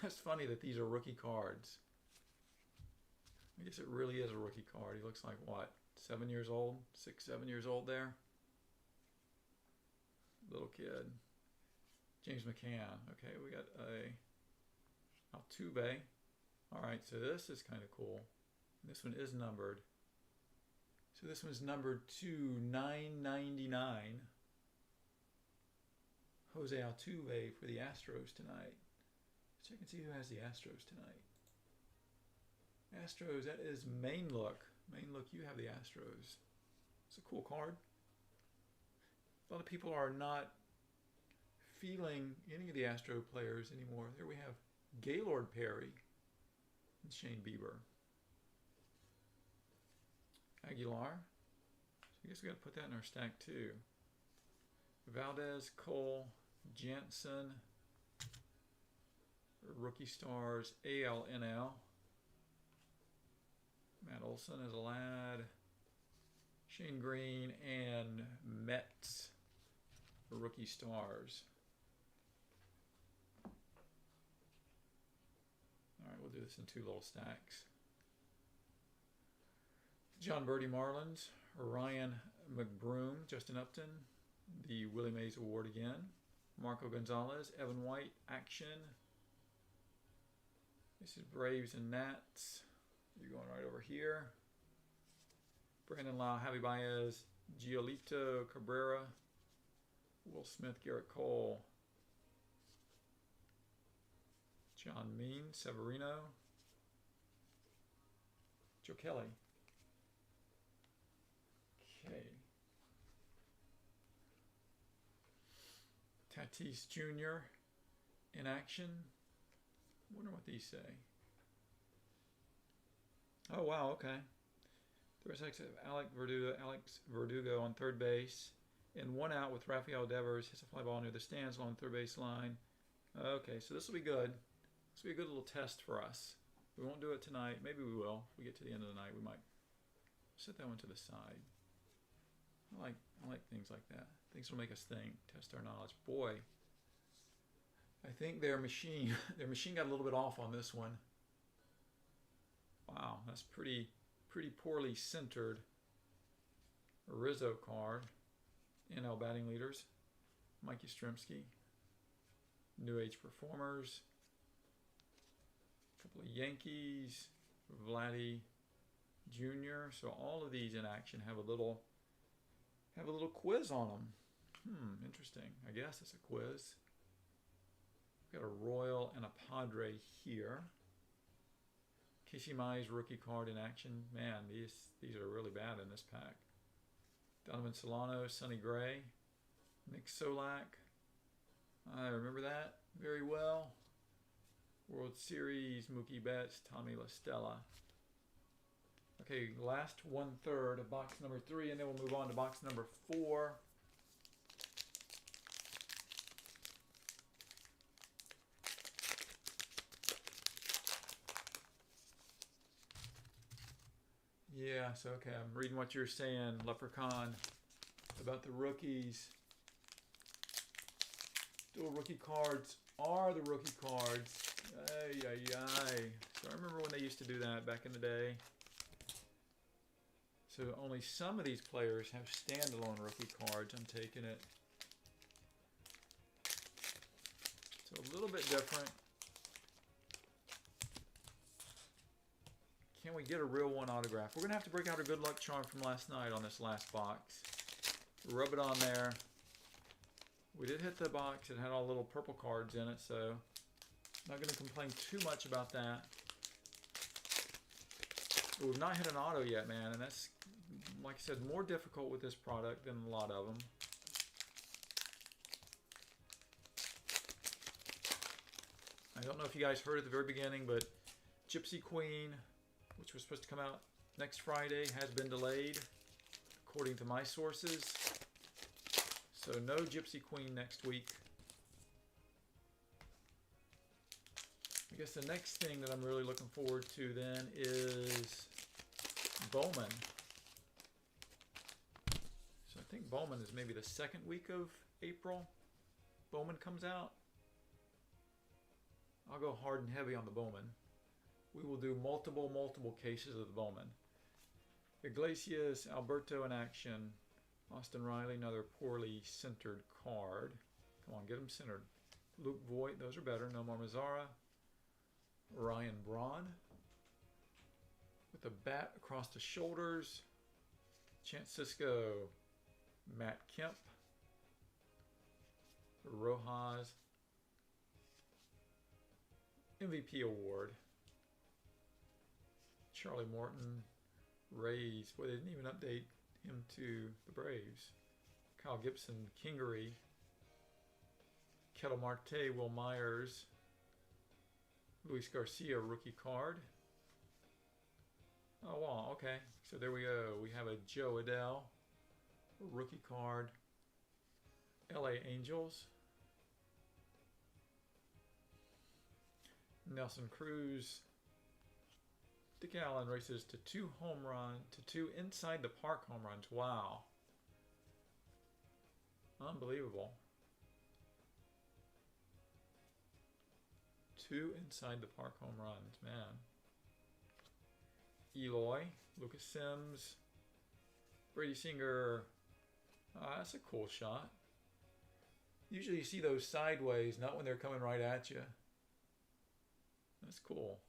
That's funny that these are rookie cards. I guess it really is a rookie card. He looks like, what, 7 years old? 6, 7 years old there? Little kid. James McCann. Okay, we got a Altuve. All right, so this is kind of cool. This one is numbered. So this one's numbered to 999. Jose Altuve for the Astros tonight. Let's check and see who has the Astros tonight. Astros, that is Main Look. Main Look, you have the Astros. It's a cool card. A lot of people are not feeling any of the Astro players anymore. There we have Gaylord Perry and Shane Bieber. Aguilar. So I guess we got to put that in our stack too. Valdez, Cole, Jansen, Rookie Stars, ALNL. Matt Olson as a lad. Shane Green and Mets for Rookie Stars. All right, we'll do this in 2 little stacks. John Birdie Marlins, Ryan McBroom, Justin Upton, the Willie Mays Award again. Marco Gonzalez, Evan White, action. This is Braves and Nats. You're going right over here. Brandon Lau, Javi Baez, Giolito Cabrera, Will Smith, Garrett Cole, John Mean, Severino, Joe Kelly. Okay. Tatis Jr. in action. Wonder what these say. Oh wow, okay. There's Alex Verdugo on third base. And 1 out with Rafael Devers. Hits a fly ball near the stands along the third base line. Okay, so this will be good. This will be a good little test for us. We won't do it tonight. Maybe we will. If we get to the end of the night, we might set that one to the side. I like things like that. Things will make us think, test our knowledge. Boy, I think their machine got a little bit off on this one. Wow, that's pretty poorly centered. A Rizzo card. NL batting leaders. Mike Yastrzemski. New Age performers. A couple of Yankees. Vladdy Jr. So all of these in action have a little quiz on them. Interesting. I guess it's a quiz. We've got a Royal and a Padre here. Casey Mize rookie card in action. Man, these are really bad in this pack. Donovan Solano, Sonny Gray, Nick Solak. I remember that very well. World Series, Mookie Betts, Tommy La Stella. Okay, last 1/3 of box number 3, and then we'll move on to box number 4. Yeah, so okay, I'm reading what you're saying, Leprechaun, about the rookies. Dual rookie cards are the rookie cards. Ay, ay, ay. So I remember when they used to do that back in the day. So only some of these players have standalone rookie cards. I'm taking it. So a little bit different. Can we get a real one autograph? We're going to have to break out our good luck charm from last night on this last box. Rub it on there. We did hit the box. It had all little purple cards in it, so I'm not going to complain too much about that. But we've not hit an auto yet, man, and that's, like I said, more difficult with this product than a lot of them. I don't know if you guys heard at the very beginning, but Gypsy Queen, which was supposed to come out next Friday, has been delayed, according to my sources. So no Gypsy Queen next week. I guess the next thing that I'm really looking forward to then is Bowman. So I think Bowman is maybe the second week of April. Bowman comes out. I'll go hard and heavy on the Bowman. We will do multiple cases of the Bowman. Iglesias, Alberto in action. Austin Riley, another poorly centered card. Come on, get him centered. Luke Voigt, those are better. No more Mazzara. Ryan Braun with a bat across the shoulders. Chance Cisco, Matt Kemp, Rojas. MVP award. Charlie Morton, Rays. Boy, they didn't even update him to the Braves. Kyle Gibson, Kingery. Kettle Marte, Will Myers. Luis Garcia, rookie card. Oh, wow, okay. So there we go. We have a Joe Adele, rookie card. LA Angels. Nelson Cruz. Dick Allen races to 2 inside the park home runs. Wow. Unbelievable. 2 inside the park home runs, man. Eloy, Lucas Sims, Brady Singer. That's a cool shot. Usually you see those sideways, not when they're coming right at you. That's cool.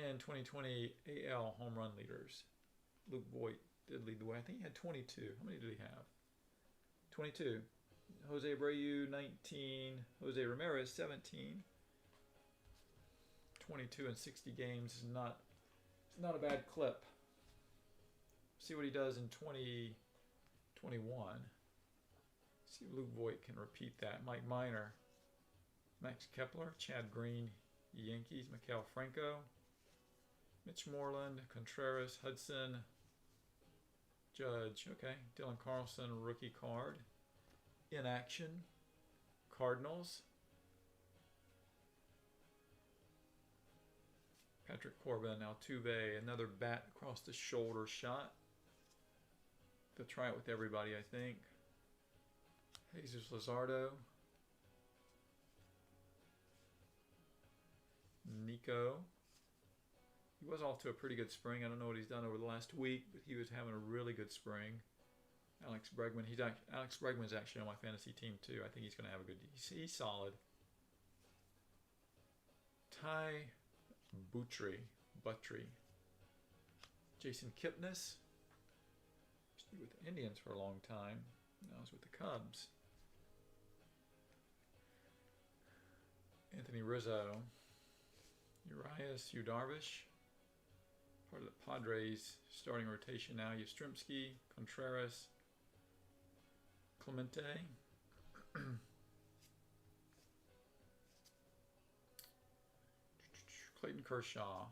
And 2020 AL home run leaders. Luke Voigt did lead the way. I think he had 22. How many did he have? 22. Jose Abreu, 19. Jose Ramirez, 17. 22 in 60 games is not a bad clip. See what he does in 2021. See if Luke Voigt can repeat that. Mike Minor, Max Kepler, Chad Green, Yankees, Maikel Franco, Mitch Moreland, Contreras, Hudson, Judge. Okay, Dylan Carlson, rookie card. In action, Cardinals. Patrick Corbin, Altuve, another bat across the shoulder shot. They'll try it with everybody, I think. Jesus Luzardo. Nico. He was off to a pretty good spring. I don't know what he's done over the last week, but he was having a really good spring. Alex Bregman. Alex Bregman's actually on my fantasy team too. I think he's going to have a good. He's solid. Ty Buttrey. Jason Kipnis. Used to be with the Indians for a long time. Now he's with the Cubs. Anthony Rizzo. Urias Darvish. Part of the Padres starting rotation now. Yastrzemski, Contreras, Clemente. Clayton Kershaw.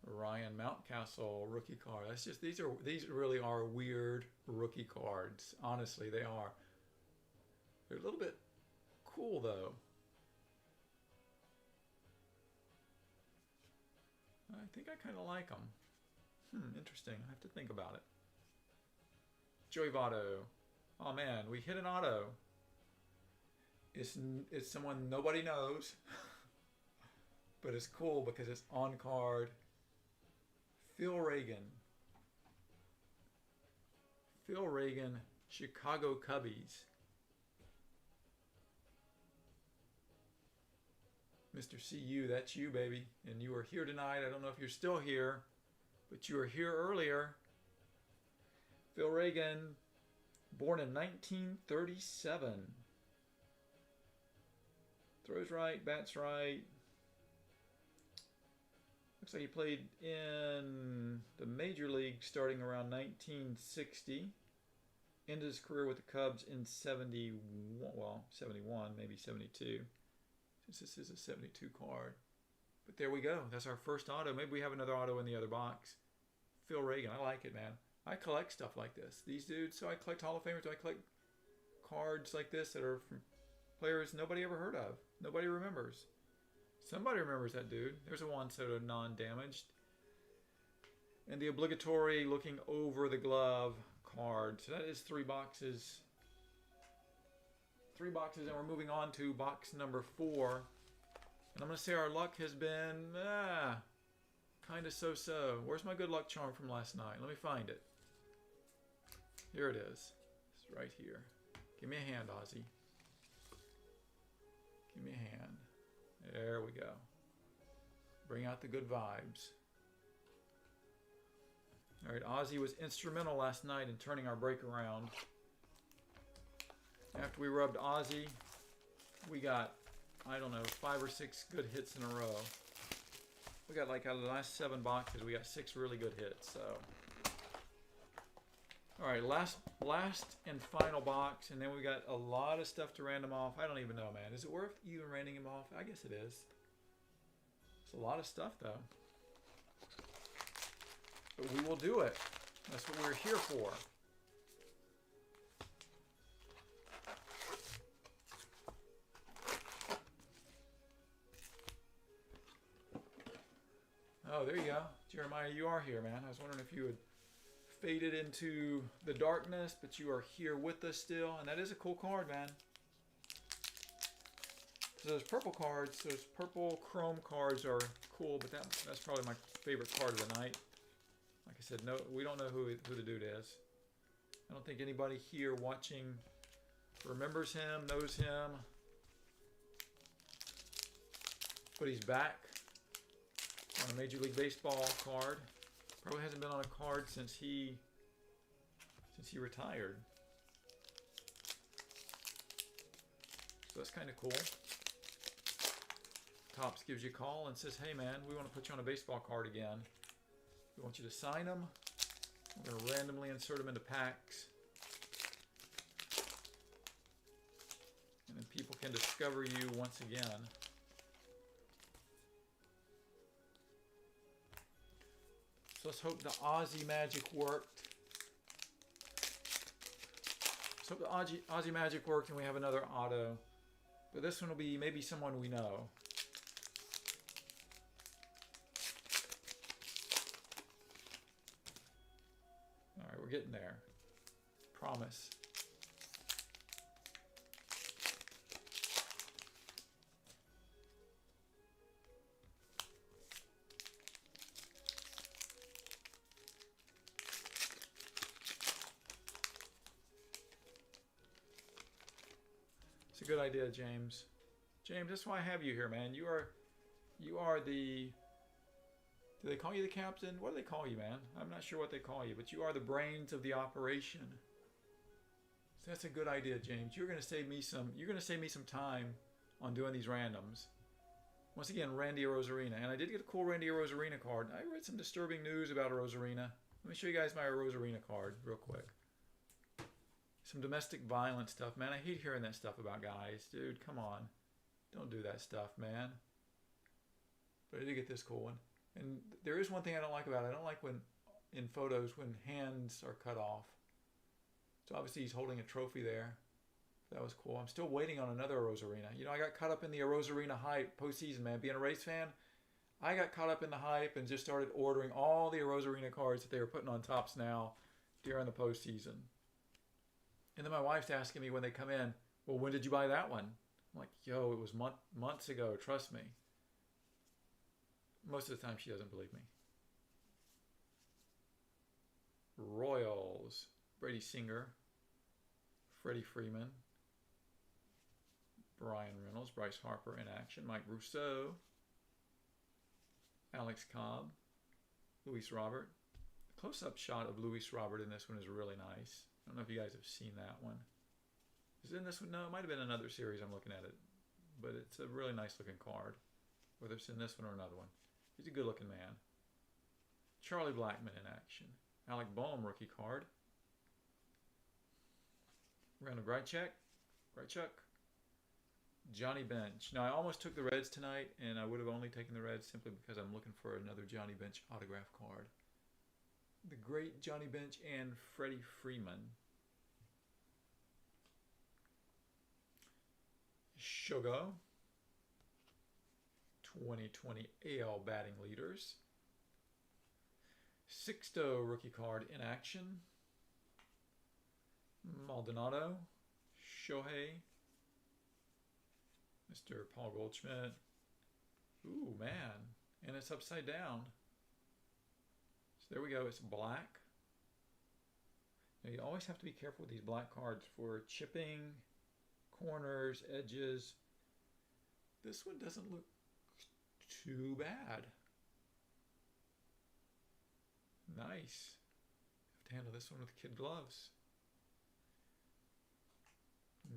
Ryan Mountcastle, rookie card. That's just these really are weird rookie cards. Honestly, they are. They're a little bit cool though. I think I kind of like them. Interesting. I have to think about it. Joey Votto. Oh man, we hit an auto. It's someone nobody knows, but it's cool because it's on card. Phil Reagan. Phil Reagan, Chicago Cubbies. Mr. CU, that's you, baby. And you are here tonight. I don't know if you're still here, but you were here earlier. Phil Reagan, born in 1937. Throws right, bats right. Looks like he played in the major league starting around 1960. Ended his career with the Cubs in 71, maybe 72. Since this is a 72 card. But there we go. That's our first auto. Maybe we have another auto in the other box. Phil Reagan. I like it, man. I collect stuff like this. These dudes, so I collect Hall of Famers. I collect cards like this that are from players nobody ever heard of. Nobody remembers. Somebody remembers that dude. There's a Juan Soto non-damaged. And the obligatory looking over the glove card. So that is 3 boxes. 3 boxes, and we're moving on to box number 4. And I'm going to say our luck has been kind of so-so. Where's my good luck charm from last night? Let me find it. Here it is. It's right here. Give me a hand, Ozzy. Give me a hand. There we go. Bring out the good vibes. All right, Ozzy was instrumental last night in turning our break around. After we rubbed Ozzy, we got, I don't know, 5 or 6 good hits in a row. We got like out of the last 7 boxes, we got 6 really good hits. So, all right, last and final box, and then we got a lot of stuff to random off. I don't even know, man. Is it worth even random him off? I guess it is. It's a lot of stuff, though. But we will do it. That's what we're here for. Oh, there you go. Jeremiah, you are here, man. I was wondering if you had faded into the darkness, but you are here with us still. And that is a cool card, man. So those purple cards, those purple chrome cards are cool, but that's probably my favorite card of the night. Like I said, no, we don't know who the dude is. I don't think anybody here watching remembers him, knows him. But he's back on a Major League Baseball card. Probably hasn't been on a card since he retired. So that's kind of cool. Topps gives you a call and says, hey man, we want to put you on a baseball card again. We want you to sign them. We're going to randomly insert them into packs. And then people can discover you once again. So let's hope the Aussie magic worked. Let's hope the Aussie magic worked and we have another auto. But this one will be maybe someone we know. Alright, we're getting there. Promise. It's a good idea, James. James, that's why I have you here, man. You are the... Do they call you the captain? What do they call you, man? I'm not sure what they call you, but you are the brains of the operation. So that's a good idea, James. You're going to save me some time on doing these randoms. Once again, Randy Arozarena. And I did get a cool Randy Arozarena card. I read some disturbing news about Arozarena. Let me show you guys my Arozarena card real quick. Some domestic violence stuff. Man, I hate hearing that stuff about guys. Dude, come on. Don't do that stuff, man. But I did get this cool one. And there is one thing I don't like about it. I don't like when, in photos, when hands are cut off. So obviously he's holding a trophy there. That was cool. I'm still waiting on another Arozarena. You know, I got caught up in the Arozarena hype postseason, man. Being a Rays fan, I got caught up in the hype and just started ordering all the Arozarena cards that they were putting on Topps Now during the postseason. And then my wife's asking me when they come in, well, when did you buy that one? I'm like, yo, it was months ago. Trust me. Most of the time, she doesn't believe me. Royals. Brady Singer. Freddie Freeman. Brian Reynolds. Bryce Harper in action. Mike Rousseau. Alex Cobb. Luis Robert. The close-up shot of Luis Robert in this one is really nice. I don't know if you guys have seen that one. Is it in this one? No, it might have been another series I'm looking at it. But it's a really nice-looking card. Whether it's in this one or another one. He's a good-looking man. Charlie Blackmon in action. Alec Bohm rookie card. Randall Grichuk. Johnny Bench. Now, I almost took the Reds tonight, and I would have only taken the Reds simply because I'm looking for another Johnny Bench autograph card. The great Johnny Bench and Freddie Freeman. Shogo. 2020 AL batting leaders. Sixto rookie card in action. Maldonado. Shohei. Mr. Paul Goldschmidt. Ooh, man. And it's upside down. So there we go. It's black. Now you always have to be careful with these black cards for chipping, corners, edges. This one doesn't look too bad. Nice. Have to handle this one with kid gloves.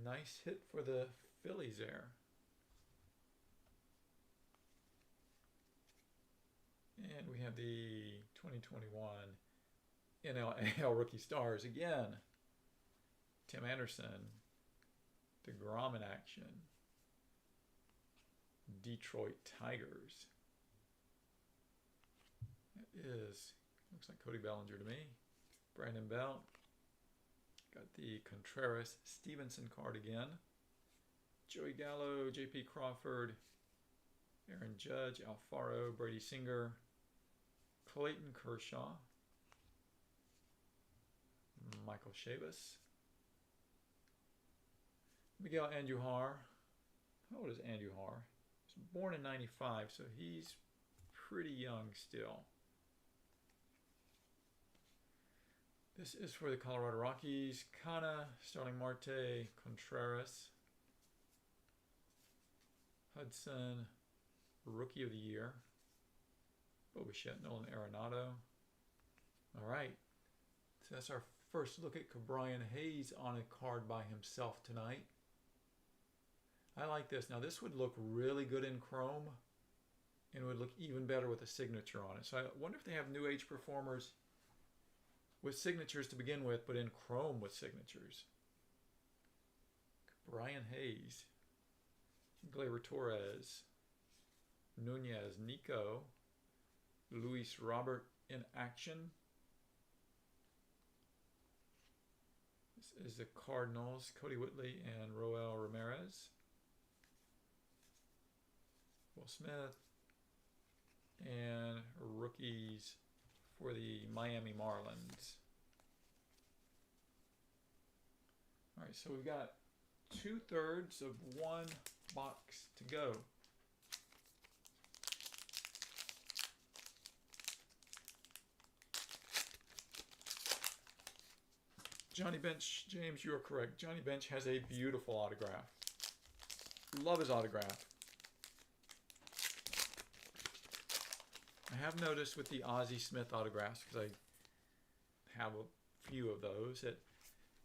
Nice hit for the Phillies there. And we have the 2021 NL rookie stars again. Tim Anderson. DeGrom in action. Detroit Tigers. That is, looks like Cody Bellinger to me. Brandon Belt. Got the Contreras Stevenson card again. Joey Gallo, J.P. Crawford, Aaron Judge, Alfaro, Brady Singer, Clayton Kershaw, Michael Chavis, Miguel Andujar. How old is Andujar? He was born in 95, so he's pretty young still. This is for the Colorado Rockies. Kana, Starling Marte, Contreras, Hudson, Rookie of the Year, Bobichette, Nolan Arenado. All right, so that's our first look at Brian Hayes on a card by himself tonight. I like this. Now this would look really good in chrome and it would look even better with a signature on it. So I wonder if they have New Age performers with signatures to begin with, but in chrome with signatures. Brian Hayes, Gleyber Torres, Nunez, Nico, Luis Robert in action. This is the Cardinals, Cody Whitley and Roel Ramirez. Will Smith. And rookies for the Miami Marlins. All right, so we've got 2/3 of one box to go. Johnny Bench, James, you are correct. Johnny Bench has a beautiful autograph. Love his autograph. I have noticed with the Ozzie Smith autographs, because I have a few of those, that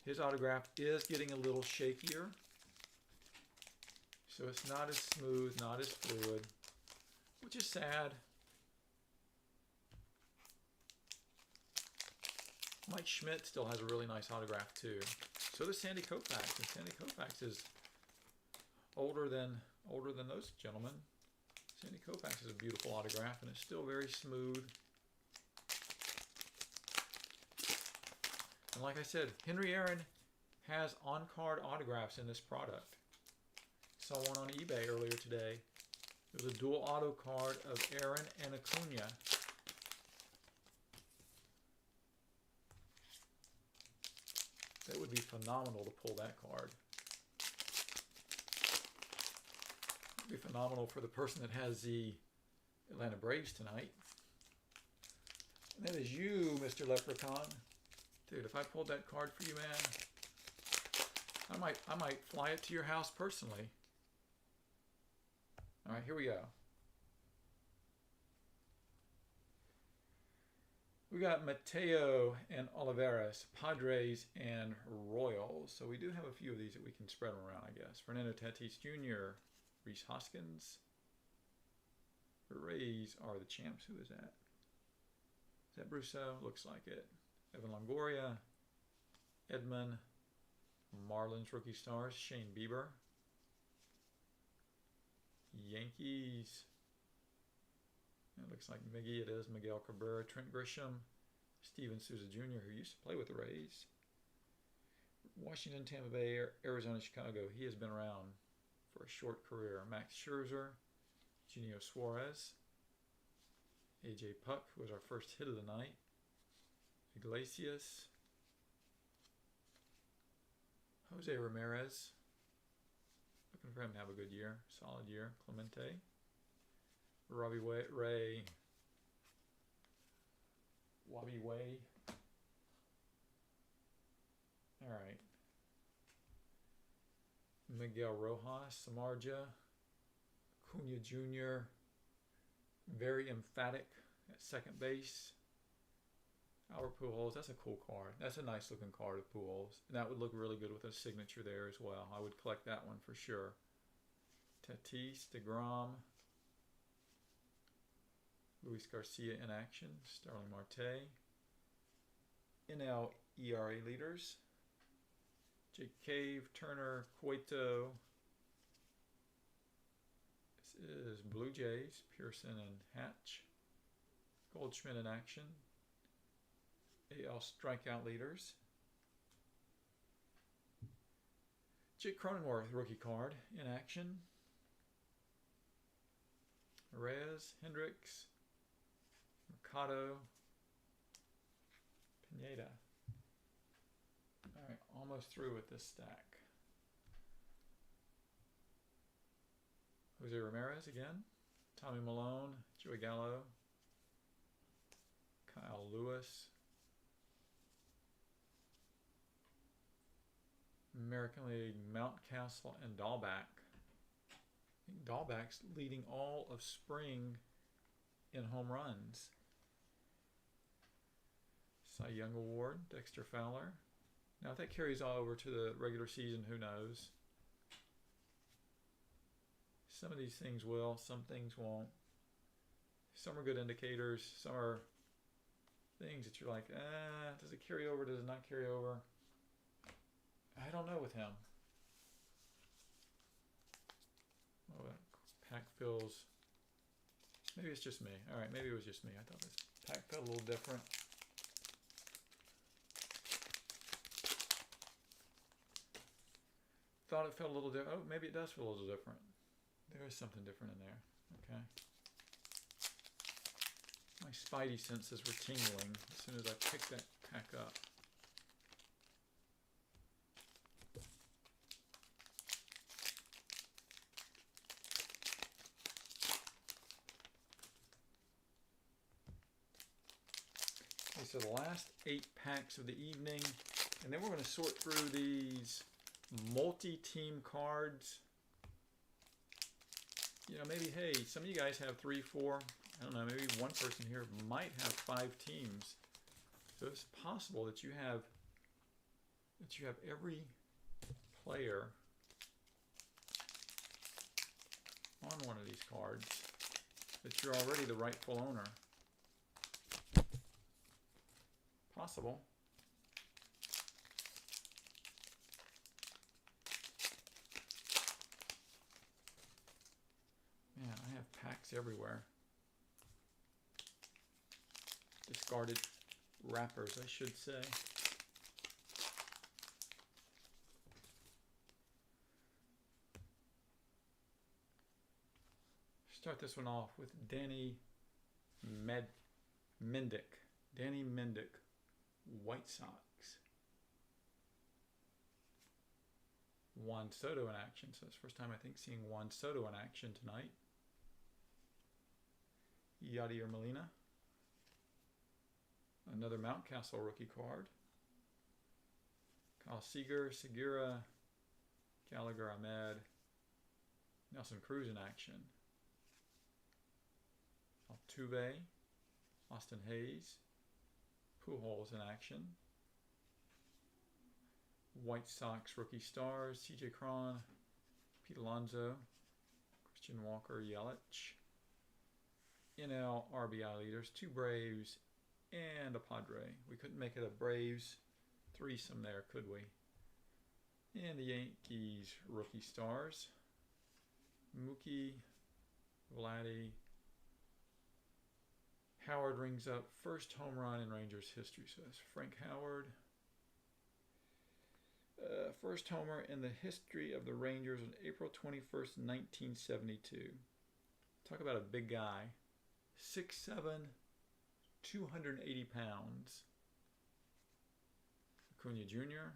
his autograph is getting a little shakier. So it's not as smooth, not as fluid, which is sad. Mike Schmidt still has a really nice autograph too. So does Sandy Koufax, and Sandy Koufax is older than those gentlemen. Sandy Koufax is a beautiful autograph, and it's still very smooth. And like I said, Henry Aaron has on-card autographs in this product. Saw one on eBay earlier today There's a dual auto card of Aaron and Acuna. That would be phenomenal to pull that card. It would be phenomenal for the person that has the Atlanta Braves tonight. And that is you, Mr. Leprechaun. Dude, if I pulled that card for you, man, I might fly it to your house personally. All right, here we go. We got Mateo and Olivares, Padres and Royals. So we do have a few of these that we can spread them around, I guess. Fernando Tatis Jr., Rhys Hoskins. The Rays are the champs. Who is that? Is that Brousseau? Looks like it. Evan Longoria, Edman, Marlins rookie stars, Shane Bieber. Yankees. It looks like Miggy. It is Miguel Cabrera, Trent Grisham, Steven Souza Jr., who used to play with the Rays. Washington, Tampa Bay, Arizona, Chicago. He has been around for a short career. Max Scherzer, Eugenio Suarez, AJ Puck, who was our first hit of the night. Iglesias, Jose Ramirez. Looking for him to have a good year, solid year. Clemente, Robbie Ray, Wabi Way. All right. Miguel Rojas, Samardzija, Acuna Jr. Very emphatic at second base. Albert Pujols, that's a cool card. That's a nice looking card of Pujols. And that would look really good with a signature there as well. I would collect that one for sure. Tatis, DeGrom, Luis Garcia in action, Starling Marte, NL ERA leaders, Jake Cave, Turner, Cueto. This is Blue Jays, Pearson and Hatch, Goldschmidt in action, AL Strikeout Leaders, Jake Cronenworth rookie card in action, Reyes, Hendricks, Mercado, Pineda. All right, almost through with this stack. Jose Ramirez again, Tommy Malone, Joey Gallo, Kyle Lewis, American League, Mountcastle, and Dahlback. I think Dahlback's leading all of spring in home runs. Cy Young Award, Dexter Fowler. Now if that carries all over to the regular season, who knows? Some of these things will, some things won't. Some are good indicators, some are things that you're like, does it carry over, does it not carry over? I don't know with him. Oh, that pack feels, maybe it's just me. All right, maybe it was just me. I thought this pack felt a little different. Thought it felt a little different. Oh, maybe it does feel a little different. There is something different in there. Okay. My spidey senses were tingling as soon as I picked that pack up. Okay, so the last 8 packs of the evening, and then we're going to sort through these multi-team cards. You know, maybe, hey, some of you guys have 3, 4, I don't know, maybe one person here might have 5 teams. So it's possible that you have every player on one of these cards, that you're already the rightful owner. Possible. Man, I have packs everywhere. Discarded wrappers, I should say. Start this one off with Danny Mendick. Danny Mendick, White Sox. Juan Soto in action. So it's the first time I think seeing Juan Soto in action tonight. Yadier Molina. Another Mountcastle rookie card. Kyle Seager, Segura, Gallagher, Ahmed, Nelson Cruz in action. Altuve, Austin Hayes, Pujols in action. White Sox rookie stars, C.J. Cron, Pete Alonso, Christian Walker, Yelich. NL RBI leaders, 2 Braves and a Padre. We couldn't make it a Braves threesome there, could we? And the Yankees rookie stars, Mookie, Vladdy. Howard rings up first home run in Rangers history. So that's Frank Howard. First homer in the history of the Rangers on April 21st, 1972. Talk about a big guy. 6'7", 280 pounds. Acuna Jr.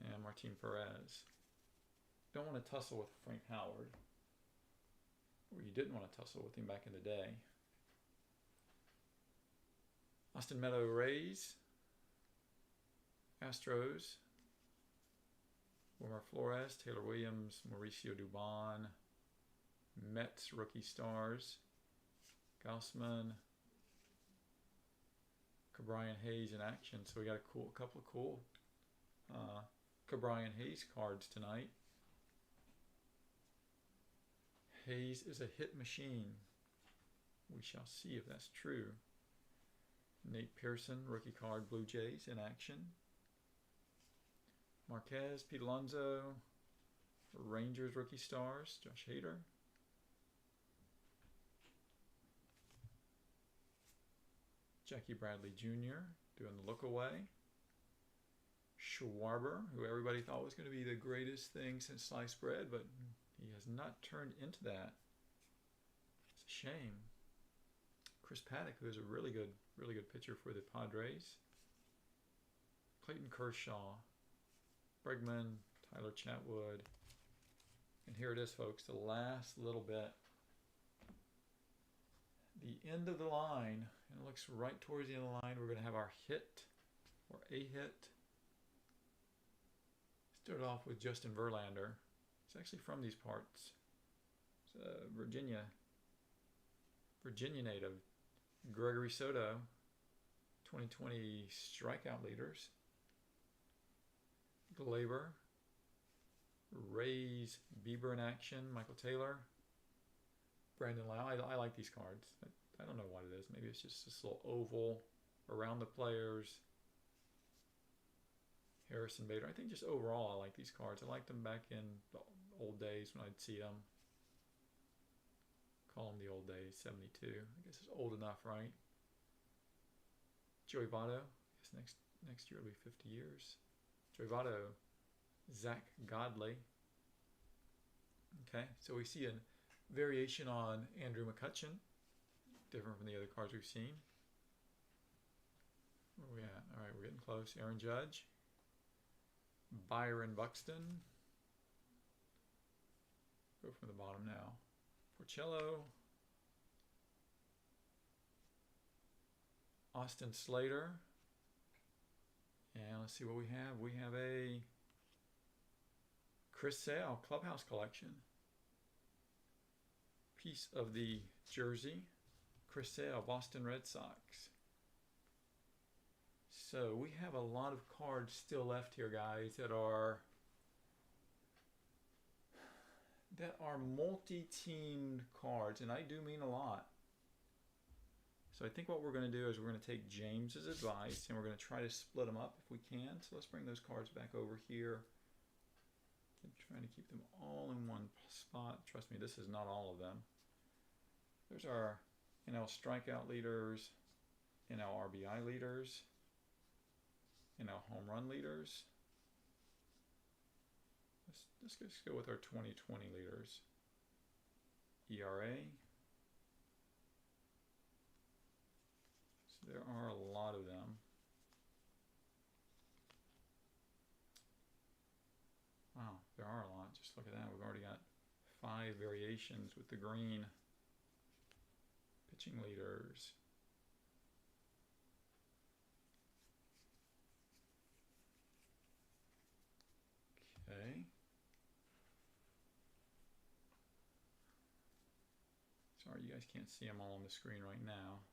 and Martin Perez. Don't want to tussle with Frank Howard. Or you didn't want to tussle with him back in the day. Austin Meadow Rays. Astros. Wilmer Flores, Taylor Williams, Mauricio Dubon. Mets rookie stars. Gaussman. Cabrian Hayes in action. So we got a couple of cool Cabrian Hayes cards tonight. Hayes is a hit machine. We shall see if that's true. Nate Pearson, rookie card, Blue Jays in action. Marquez, Pete Alonso, Rangers rookie stars, Josh Hader. Jackie Bradley Jr. doing the look away. Schwarber, who everybody thought was going to be the greatest thing since sliced bread, but he has not turned into that. It's a shame. Chris Paddock, who is a really good pitcher for the Padres. Clayton Kershaw, Bregman, Tyler Chatwood. And here it is, folks, the last little bit. The end of the line, and it looks right towards the end of the line. We're going to have our hit, or a hit. Start off with Justin Verlander. It's actually from these parts. It's Virginia native. Gregory Soto, 2020 strikeout leaders. Glaber, Rays, Bieber in action, Michael Taylor, Brandon Lau. I like these cards. I don't know what it is. Maybe it's just this little oval around the players. Harrison Bader. I think just overall I like these cards. I liked them back in the old days when I'd see them. Call them the old days, 72. I guess it's old enough, right? Joey Votto. I guess next year will be 50 years. Joey Votto. Zach Godley. Okay, so we see a variation on Andrew McCutchen. Different from the other cards we've seen. Where are we at? All right, we're getting close. Aaron Judge. Byron Buxton. Go from the bottom now. Porcello. Austin Slater. And let's see what we have. We have a Chris Sale Clubhouse Collection. Piece of the jersey. Chris Sale, Boston Red Sox. So we have a lot of cards still left here, guys, that are multi-teamed cards, and I do mean a lot. So I think what we're going to do is we're going to take James's advice and we're going to try to split them up if we can. So let's bring those cards back over here. I'm trying to keep them all in one spot. Trust me, this is not all of them. There's our Nl Strikeout Leaders, Nl RBI Leaders, Nl Home Run Leaders. Let's just go with our 2020 leaders. ERA. So there are a lot of them. Wow, there are a lot. Just look at that. We've already got 5 variations with the green. Pitching leaders. Okay. Sorry, you guys can't see them all on the screen right now.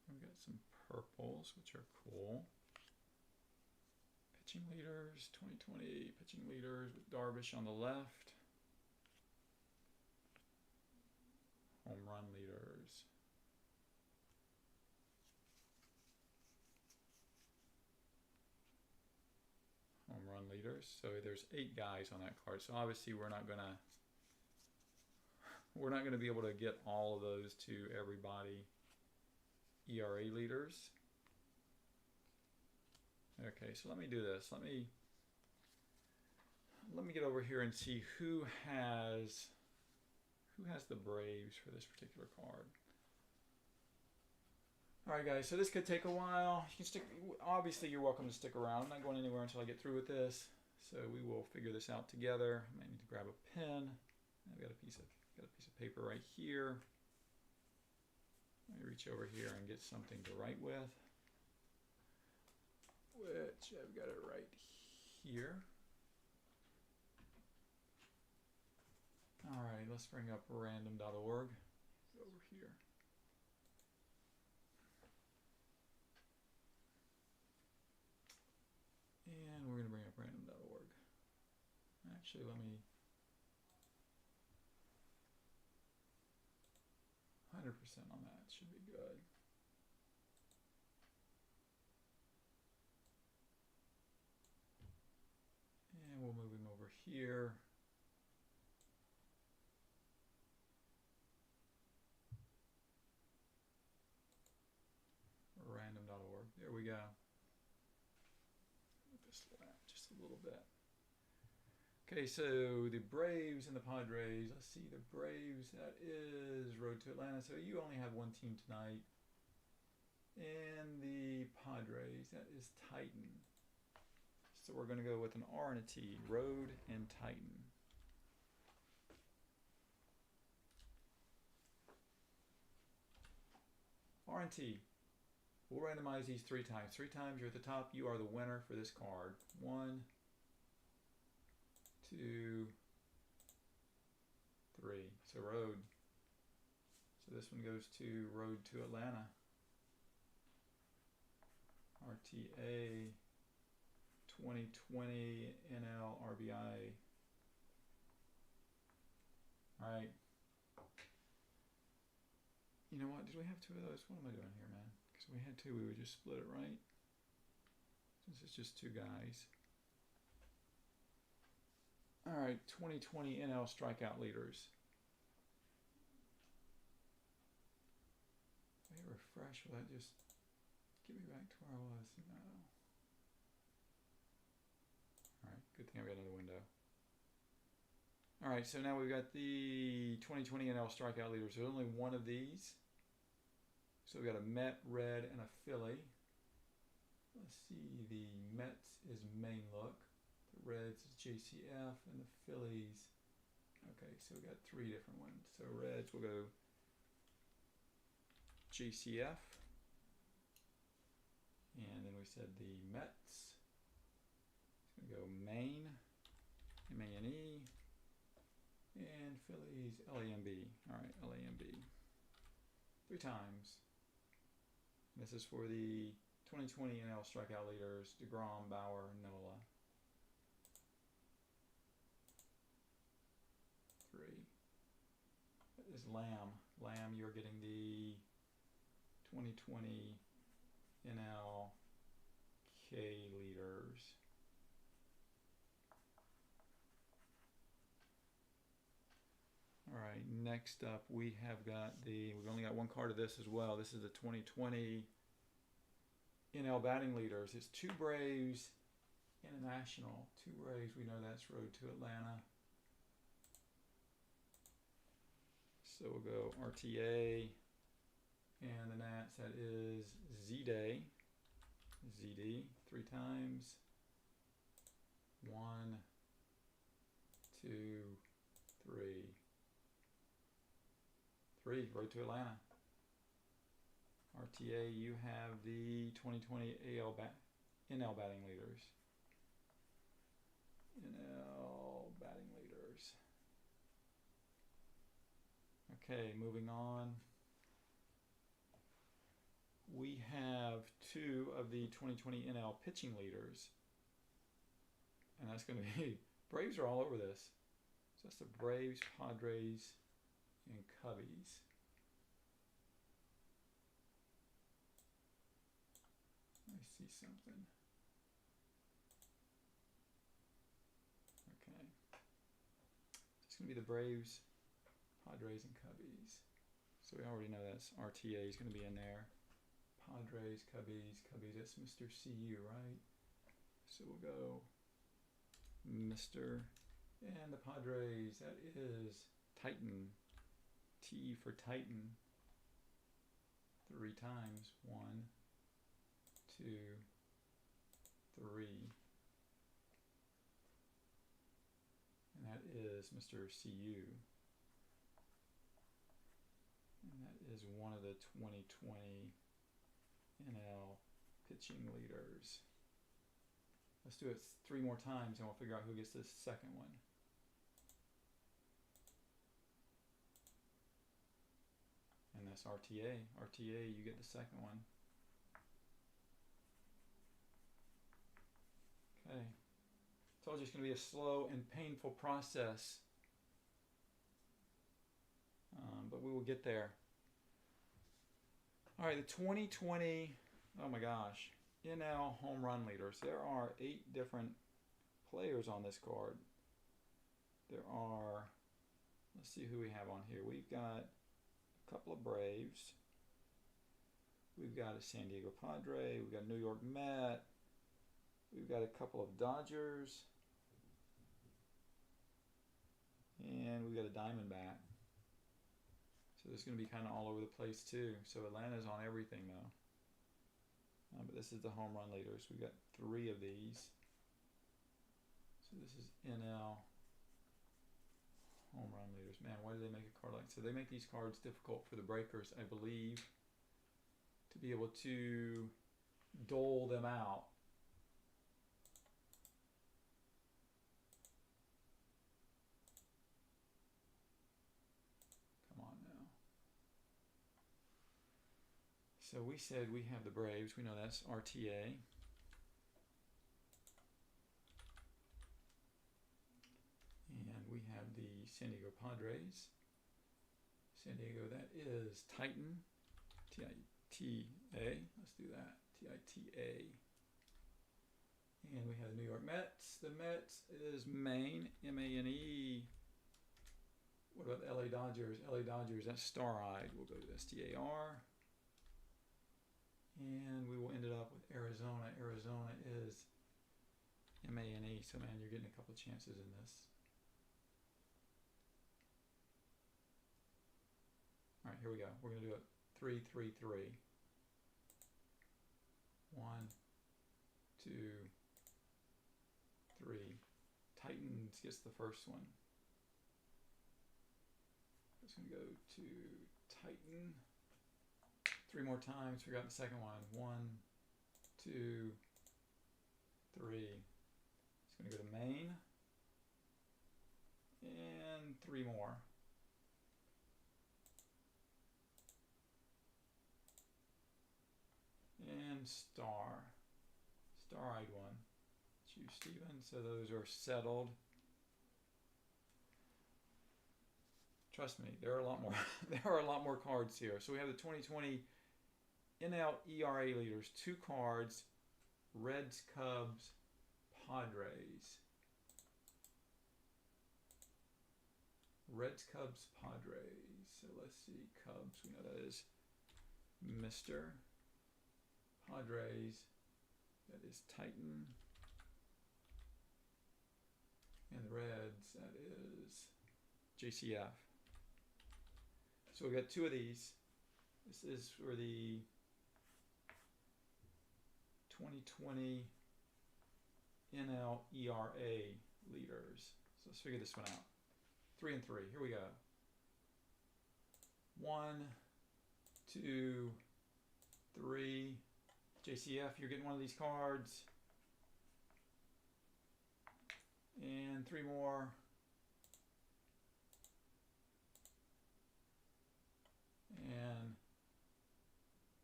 We've got some purples, which are cool. Pitching leaders, 2020 pitching leaders with Darvish on the left. Home run leaders. Home run leaders. So there's 8 guys on that card. So obviously we're not gonna be able to get all of those to everybody. ERA leaders. Okay, so let me do this. Let me get over here and see who has the Braves for this particular card. All right, guys. So this could take a while. You can stick. Obviously, you're welcome to stick around. I'm not going anywhere until I get through with this. So we will figure this out together. I might need to grab a pen. I've got a piece of paper right here. Let me reach over here and get something to write with. Which I've got it right here. All right, let's bring up random.org over here. And we're going to bring up random.org. Actually, let me 100% on that should be good. And we'll move him over here. Random.org. There we go. Move this out just a little bit. Okay, so the Braves and the Padres. Let's see, the Braves, that is Road to Atlanta. So you only have one team tonight. And the Padres, that is Titan. So we're going to go with an R and a T, Road and Titan. R and T. We'll randomize these 3 times. 3 times you're at the top. You are the winner for this card. 1, 2, 3. So Road. So this one goes to Road to Atlanta. RTA 2020 NL RBI. All right. You know what? Did we have 2 of those? What am I doing here, man? Because we had 2, we would just split it, right? Since it's just 2 guys. All right, 2020 NL Strikeout Leaders. Let me refresh. Will that just get me back to where I was? No. All right, good thing I've got another window. All right, so now we've got the 2020 NL Strikeout Leaders. There's only one of these. So we've got a Met, Red, and a Philly. Let's see, the Mets is Main Look. The Reds is JCF, and the Phillies. Okay, so we got 3 different ones. So Reds will go JCF. And then we said the Mets. It's going to go Maine, M-A-N-E. And Phillies, L-A-M-B. All right, L-A-M-B. 3 times. This is for the 2020 NL Strikeout Leaders, DeGrom, Bauer, Nola. 3. That is Lamb. Lamb, you're getting the 2020 NL K Leaders. All right, next up we have got we've only got 1 card of this as well. This is the 2020 NL Batting Leaders. It's 2 Braves and a National. 2 Braves, we know that's Road to Atlanta. So we'll go RTA, and the Nats, that is Z-Day, ZD, 3 times. 1, 2, 3. 3, road to Atlanta. RTA, you have the 2020 NL batting leaders. NL batting leaders. Okay, moving on. We have 2 of the 2020 NL pitching leaders. And that's going to be, Braves are all over this. So that's the Braves, Padres, and Cubbies. Let me see something. Okay. It's going to be the Braves, Padres, and Cubbies. So we already know that's RTA is going to be in there. Padres, Cubbies, that's Mr. CU, right? So we'll go Mr. And the Padres, that is Titan. T for Titan. 3 times. 1, 2, 3. And that is Mr. CU. And that is one of the 2020 NL pitching leaders. Let's do it 3 more times and we'll figure out who gets this second one. And that's RTA. RTA, you get the second one. Okay. Told you it's going to be a slow and painful process. But we will get there. All right, the 2020, oh my gosh, NL home run leaders. There are 8 different players on this card. There are, let's see who we have on here. We've got a couple of Braves. We've got a San Diego Padre. We've got a New York Met. We've got a couple of Dodgers. And we've got a Diamondback. So it's going to be kind of all over the place too. So Atlanta's on everything though. But this is the home run leaders. We've got 3 of these. So this is NL home run leaders. Man, why do they make a card like this? So they make these cards difficult for the breakers, I believe, to be able to dole them out. So we said we have the Braves. We know that's RTA. And we have the San Diego Padres. San Diego, that is Titan. T-I-T-A. Let's do that. T-I-T-A. And we have the New York Mets. The Mets is Maine. M-A-N-E. What about the LA Dodgers? LA Dodgers, that's Star-Eyed. We'll go to S-T-A-R. And we will end it up with Arizona. Arizona is M-A-N-E. So, man, you're getting a couple chances in this. All right, here we go. We're going to do it 3-3-3. 1, 2, 3. Titans gets the first one. It's going to go to Titan. 3 more times. We got the second one. 1, 2, 3. It's going to go to Maine. And 3 more. And Star-Eyed one. It's you, Steven. So those are settled. Trust me, there are a lot more. There are a lot more cards here. So we have the 2020 NL ERA leaders. 2 cards. Reds, Cubs, Padres. Reds, Cubs, Padres. So let's see. Cubs, we know that is Mr. Padres, that is Titan. And the Reds, that is JCF. So we got 2 of these. This is for the 2020 NL ERA leaders. So let's figure this one out. 3 and 3. Here we go. 1, 2, 3. JCF, you're getting one of these cards. And 3 more. And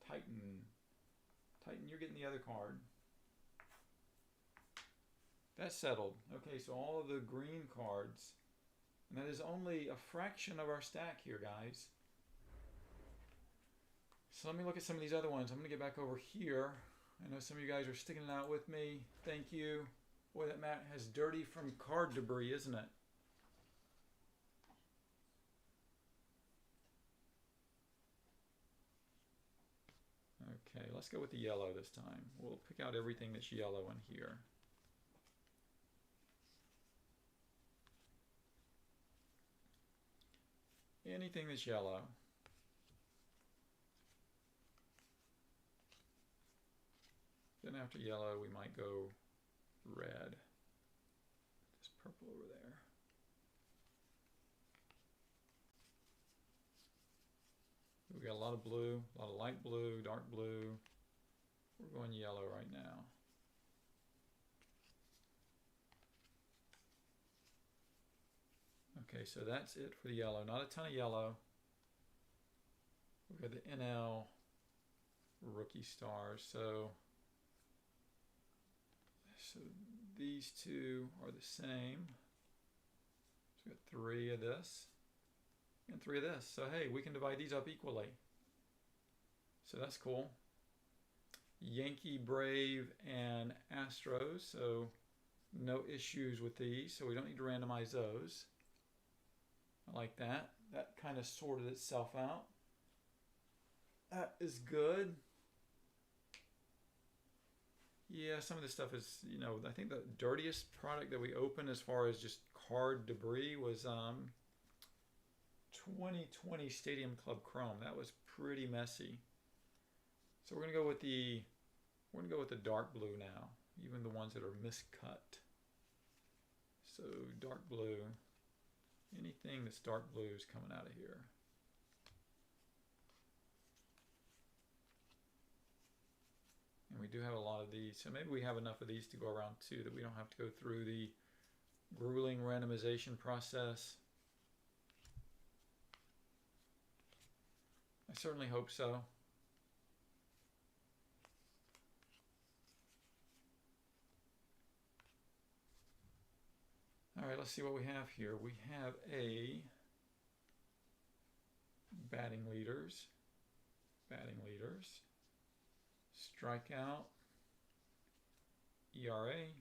Titan, you're getting the other card. That's settled. Okay, so all of the green cards, and that is only a fraction of our stack here, guys. So let me look at some of these other ones. I'm going to get back over here. I know some of you guys are sticking it out with me. Thank you. Boy, that mat has dirty from card debris, isn't it? Okay, let's go with the yellow this time. We'll pick out everything that's yellow in here. Anything that's yellow. Then after yellow, we might go red. This purple over there. We got a lot of blue, a lot of light blue, dark blue. We're going yellow right now. Okay, so that's it for the yellow. Not a ton of yellow. We've got the NL rookie stars. So these 2 are the same. So we've got 3 of this and 3 of this. So hey, we can divide these up equally. So that's cool. Yankee, Brave, and Astros. So no issues with these. So we don't need to randomize those. I like that. That kind of sorted itself out. That is good. Yeah, some of this stuff is, you know, I think the dirtiest product that we opened as far as just card debris was 2020 Stadium Club Chrome. That was pretty messy. So we're gonna go with the dark blue now, even the ones that are miscut. So dark blue. Anything that's dark blue is coming out of here. And we do have a lot of these, so maybe we have enough of these to go around too, that we don't have to go through the grueling randomization process. I certainly hope so. All right, let's see what we have here. We have a batting leaders, strikeout, ERA,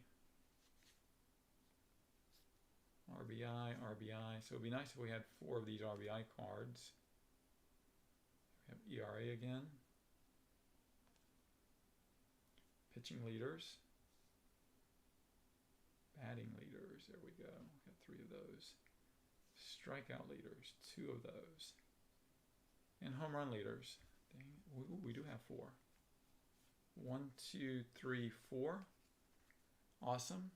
RBI. So it'd be nice if we had 4 of these RBI cards. We have ERA again. Pitching leaders. Batting leaders, there we go. We got 3 of those. Strikeout leaders, 2 of those. And home run leaders. Dang, we do have 4. 1, 2, 3, 4. Awesome.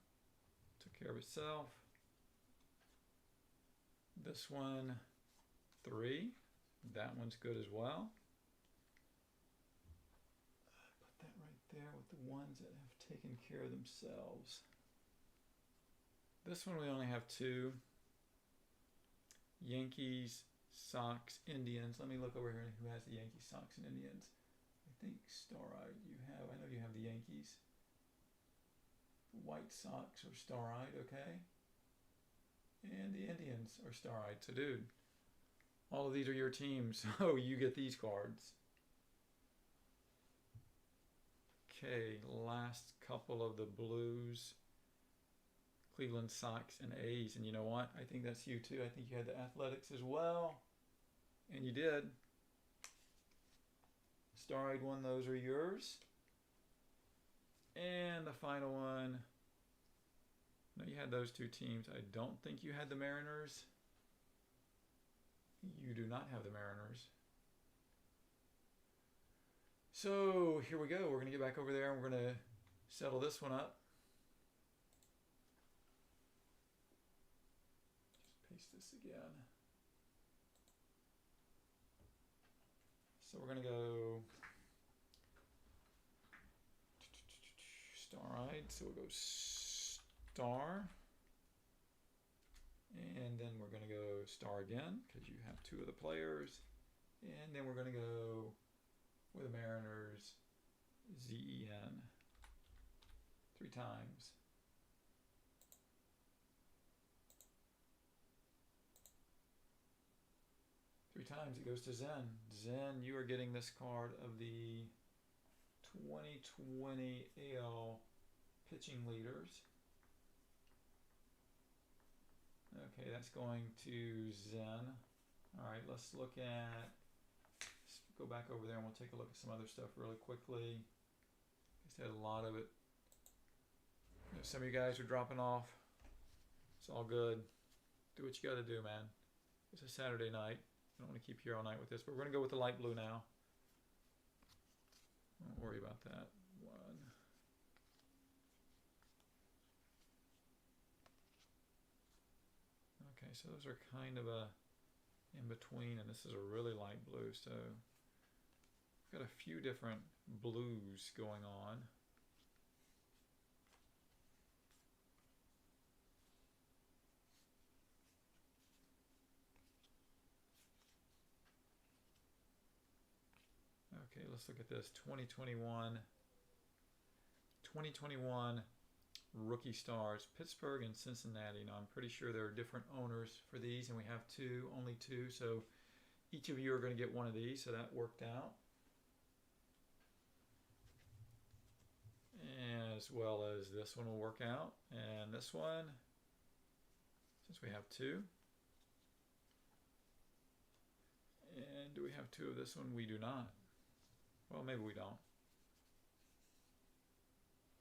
Took care of itself. This one, 3. That one's good as well. Put that right there with the ones that have taken care of themselves. This one we only have 2. Yankees, Sox, Indians. Let me look over here who has the Yankees, Sox, and Indians. I think star-eyed you have. I know you have the Yankees. The White Sox are star-eyed, okay? And the Indians are star-eyed. So dude, all of these are your teams, so you get these cards. Okay, last couple of the blues. Cleveland Sox and A's, and you know what? I think that's you too. I think you had the Athletics as well, and you did. Star-eyed one, those are yours. And the final one, no, you had those 2 teams. I don't think you had the Mariners. You do not have the Mariners. So here we go. We're going to get back over there and we're going to settle this one up. Just paste this again. So we're going to go star-eyed. So we'll go star. And then we're going to go star again because you have two of the players. And then we're going to go with the Mariners, Z-E-N, 3 times. Three times it goes to Zen. Zen, you are getting this card of the 2020 AL Pitching Leaders. Okay, that's going to Zen. All right, let's look at, let's go back over there and we'll take a look at some other stuff really quickly. Just had a lot of it. You know, some of you guys are dropping off. It's all good. Do what you got to do, man. It's a Saturday night. I don't want to keep you here all night with this, but we're going to go with the light blue now. Don't worry about that. One. Okay, so those are kind of a in between, and this is a really light blue, so we've got a few different blues going on. Okay, let's look at this 2021 Rookie Stars, Pittsburgh and Cincinnati. Now, I'm pretty sure there are different owners for these, and we have only two, so each of you are going to get one of these, so that worked out. As well as this one will work out, and this one, since we have two. And do we have two of this one? We do not. Well, maybe we don't.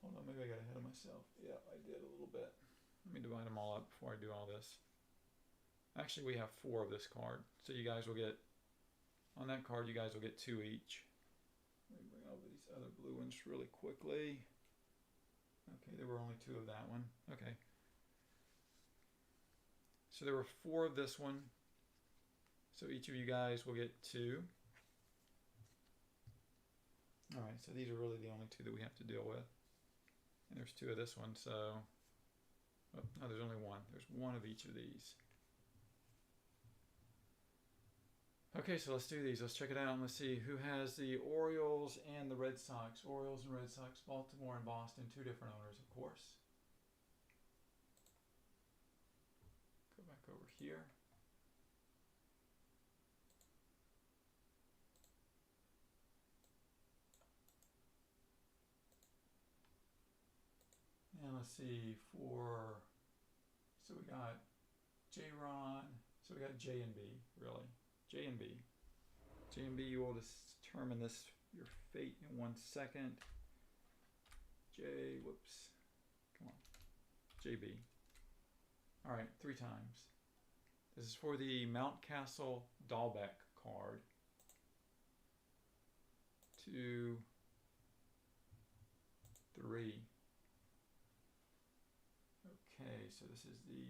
Hold on, maybe I got ahead of myself. Yeah, I did a little bit. Let me divide them all up before I do all this. Actually, we have 4 of this card. So you guys will get, on that card, you guys will get 2 each. Let me bring over these other blue ones really quickly. Okay, there were only 2 of that one. Okay. So there were 4 of this one. So each of you guys will get 2. All right, so these are really the only 2 that we have to deal with. And there's 2 of this one, so, oh, no, there's only 1. There's 1 of each of these. Okay, so let's do these. Let's check it out and let's see who has the Orioles and the Red Sox. Orioles and Red Sox, Baltimore and Boston, 2 different owners, of course. Go back over here. And let's see, so we got J-Ron, so we got J and B, really. J and B. J and B, you will determine this, your fate in 1 second. J, whoops, come on, JB. All right, 3 times. This is for the Mountcastle Dahlbeck card. 2, 3. Okay, so this is the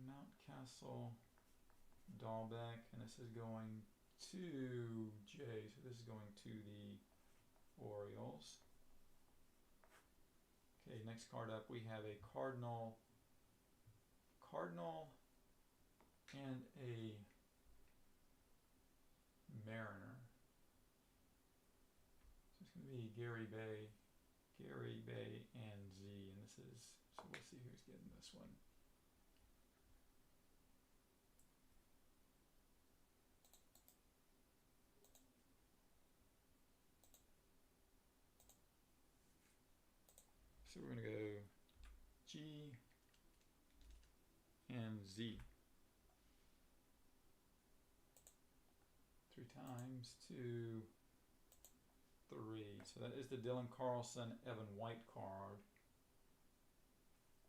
Mountcastle Dahlbeck, and this is going to J, so this is going to the Orioles. Okay, next card up, we have a Cardinal and a Mariner. So it's going to be Gary Bay and Z, and this is, so we'll see who's getting this one. So we're going to go G and Z. 3 times, 2, 3. So that is the Dylan Carlson, Evan White card.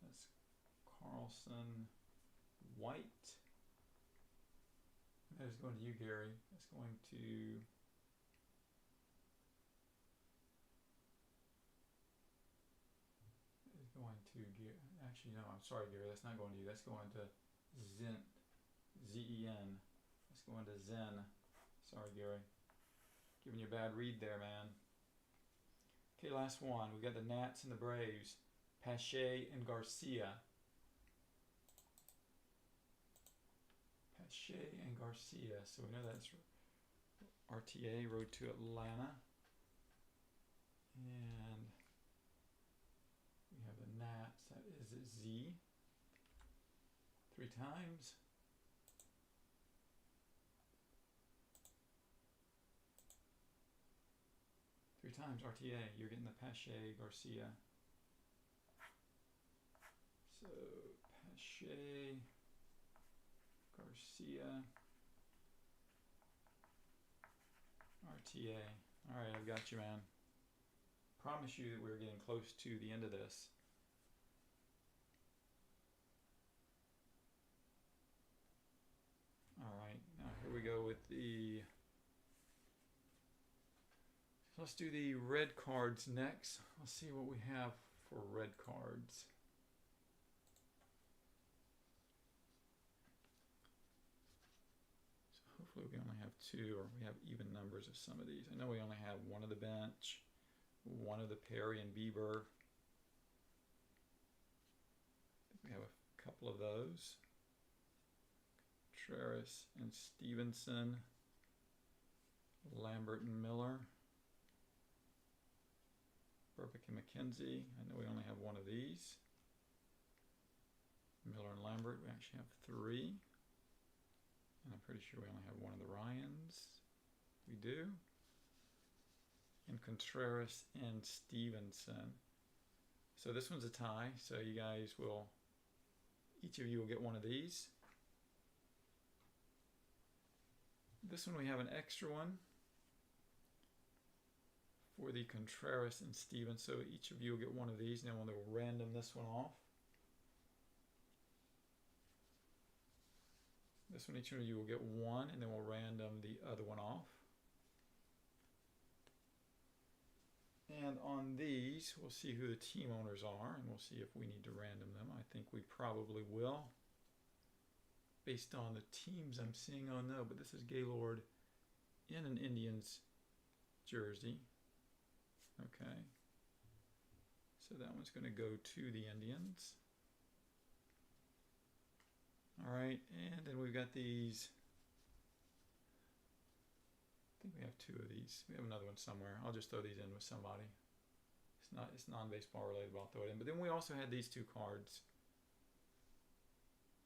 That's Carlson, White. That is going to you, Gary. That's going to actually no, I'm sorry, Gary, that's not going to you. That's going to Zen, Z-E-N. That's going to Zen. Sorry, Gary. Giving you a bad read there, man. Okay, last one. We got the Nats and the Braves. Pache and Garcia. Pache and Garcia. So we know that's RTA, Road to Atlanta. And we have the Nats. That is Z. 3 times. RTA. You're getting the Pache Garcia. So Pache Garcia RTA. All right, I've got you, man. Promise you that we're getting close to the end of this. All right, now here we go with the. Let's do the red cards next. Let's see what we have for red cards. So hopefully we only have 2, or we have even numbers of some of these. I know we only have one of the bench, one of the Perry and Bieber. I think we have a couple of those. Contreras and Stevenson, Lambert and Miller. Burbick and McKenzie. I know we only have one of these. Miller and Lambert, we actually have 3. And I'm pretty sure we only have one of the Ryans. We do. And Contreras and Stevenson. So this one's a tie. So you guys will, each of you will get one of these. This one we have an extra one for the Contreras and Stevens. So each of you will get one of these, and then we'll random this one off. This one, each of you will get one, and then we'll random the other one off. And on these, we'll see who the team owners are, and we'll see if we need to random them. I think we probably will, based on the teams I'm seeing. Oh no, but this is Gaylord in an Indians jersey. Okay, so that one's going to go to the Indians. All right, and then we've got these. I think we have 2 of these. We have another one somewhere. I'll just throw these in with somebody. It's non-baseball related, but I'll throw it in. But then we also had these 2 cards.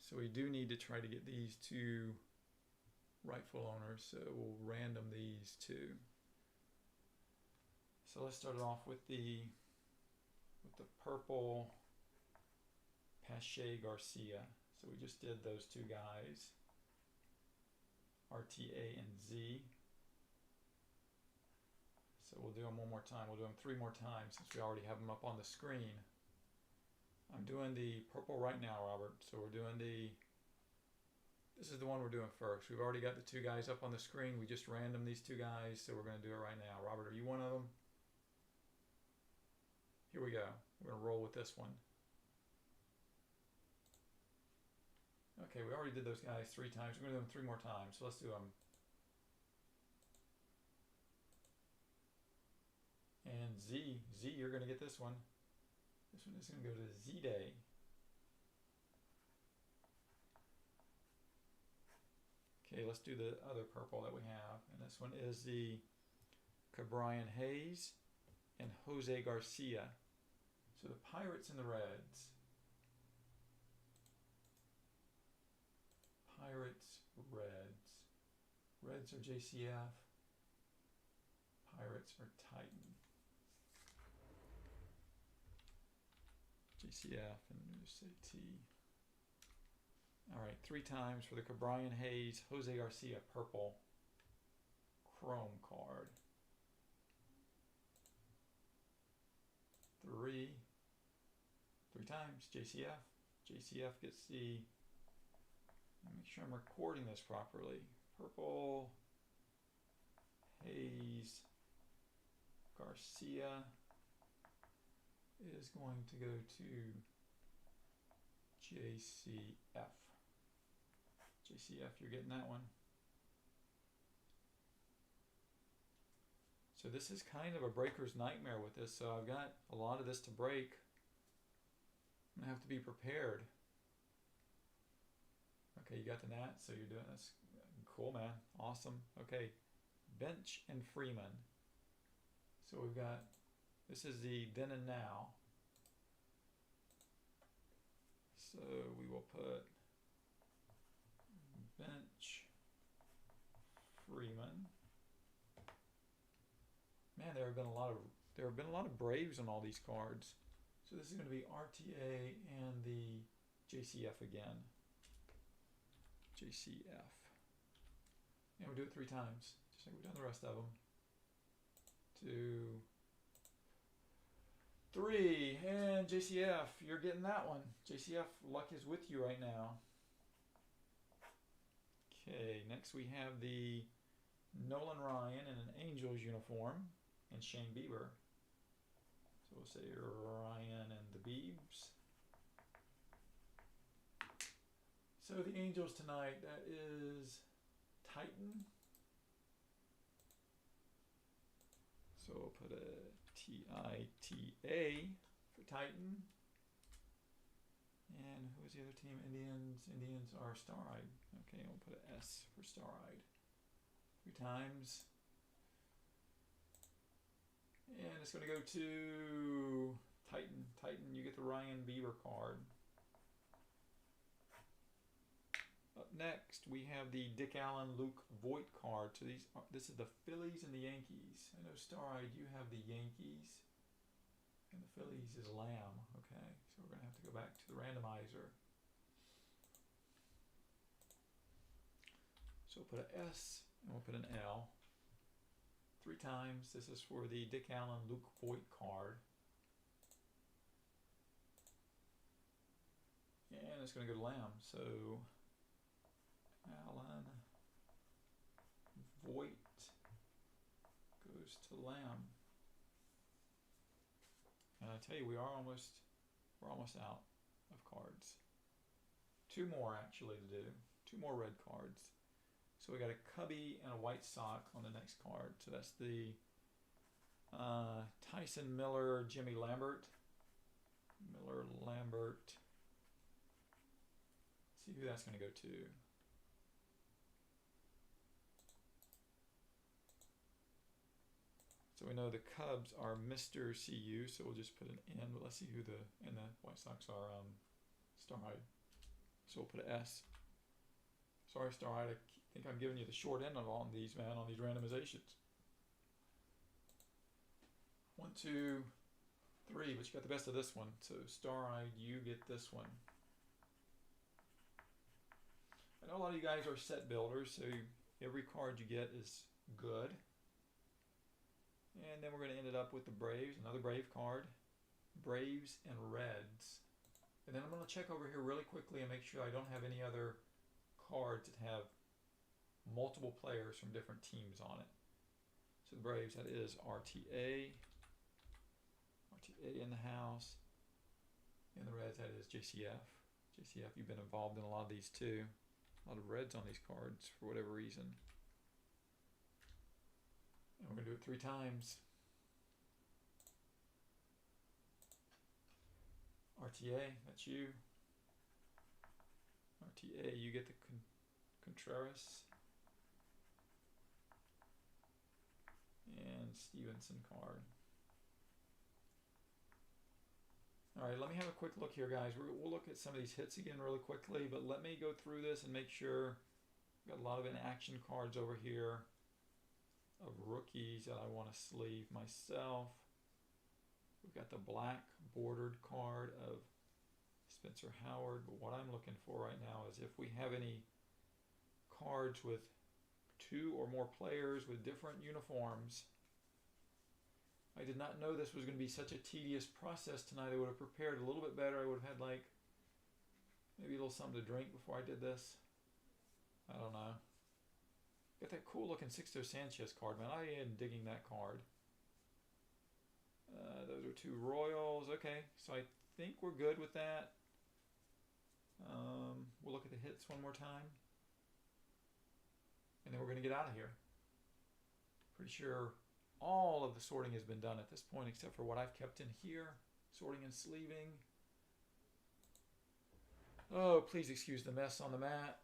So we do need to try to get these 2 rightful owners. So we'll random these 2. So let's start it off with the purple Pache Garcia. So we just did those 2 guys, RTA and Z. So we'll do them one more time. We'll do them 3 more times since we already have them up on the screen. I'm doing the purple right now, Robert. So we're doing this is the one we're doing first. We've already got the 2 guys up on the screen. We just random these 2 guys, so we're going to do it right now. Robert, are you one of them? Here we go. We're going to roll with this one. Okay, we already did those guys 3 times. We're going to do them 3 more times. So let's do them. And Z, you're going to get this one. This one is going to go to Z-Day. Okay, let's do the other purple that we have. And this one is the Cabrian Hayes and Jose Garcia. So the Pirates and the Reds. Pirates, Reds. Reds are JCF. Pirates are Titan. JCF and just say T. All right, 3 times for the Cabrian Hayes, Jose Garcia, purple chrome card. 3 times, JCF, JCF gets the, make sure I'm recording this properly. Purple, Hayes, Garcia is going to go to JCF. JCF, you're getting that one. So this is kind of a breaker's nightmare with this, so I've got a lot of this to break. I'm gonna have to be prepared. Okay, you got the Nat, so you're doing this. Cool, man. Awesome. Okay, Bench and Freeman. So we've got, this is the then and now. So we will put Bench, Freeman. Man, there have been a lot of Braves on all these cards. So this is going to be RTA and the JCF again. JCF. And we'll do it 3 times, just like we've done the rest of them. 2, 3, and JCF, you're getting that one. JCF, luck is with you right now. Okay, next we have the Nolan Ryan in an Angels uniform and Shane Bieber. So we'll say Ryan and the Biebs. So the Angels tonight, that is Titan. So we'll put a T-I-T-A for Titan. And who was the other team? Indians. Indians are Star-Eyed. Okay, we'll put an S for Star-Eyed. 3 times. And it's going to go to Titan. Titan, you get the Ryan Bieber card. Up next, we have the Dick Allen Luke Voigt card. So this is the Phillies and the Yankees. I know Star-Eyed, you have the Yankees. And the Phillies is Lamb. Okay, so we're going to have to go back to the randomizer. So we'll put an S and we'll put an L. 3 times. This is for the Dick Allen Luke Voigt card. And it's going to go to Lamb. So Allen Voigt goes to Lamb. And I tell you, we're almost out of cards. 2 more actually to do. 2 more red cards. So we got a Cubby and a White Sox on the next card. So that's the Tyson Miller, Jimmy Lambert. Miller, Lambert. Let's see who that's going to go to. So we know the Cubs are Mr. CU, so we'll just put an N, but let's see who the White Sox are. Star-Eyed. So we'll put an S. Sorry, Star-Eyed, I think I'm giving you the short end on these, man, on these randomizations. 1, 2, 3, but you got the best of this one. So Star-Eyed, you get this one. I know a lot of you guys are set builders, so every card you get is good. And then we're going to end it up with the Braves, another Brave card. Braves and Reds. And then I'm going to check over here really quickly and make sure I don't have any other cards that have multiple players from different teams on it. So the Braves, that is RTA. RTA in the house. And the Reds, that is JCF. JCF, you've been involved in a lot of these too. A lot of Reds on these cards for whatever reason. And we're going to do it 3 times. RTA, that's you. RTA, you get the Contreras. And Stevenson card. Alright, let me have a quick look here, guys. We'll look at some of these hits again really quickly, but let me go through this and make sure. Got a lot of in-action cards over here of rookies that I want to sleeve myself. We've got the black bordered card of Spencer Howard, but what I'm looking for right now is if we have any cards with 2 or more players with different uniforms. I did not know this was going to be such a tedious process tonight. I would have prepared a little bit better. I would have had like Maybe a little something to drink before I did this. I don't know. Got that cool looking Sixto Sanchez card, man. I am digging that card. Those are 2 Royals. Okay, so I think we're good with that. We'll look at the hits one more time. And then we're going to get out of here. Pretty sure all of the sorting has been done at this point, except for what I've kept in here. Sorting and sleeving. Oh, please excuse the mess on the mat.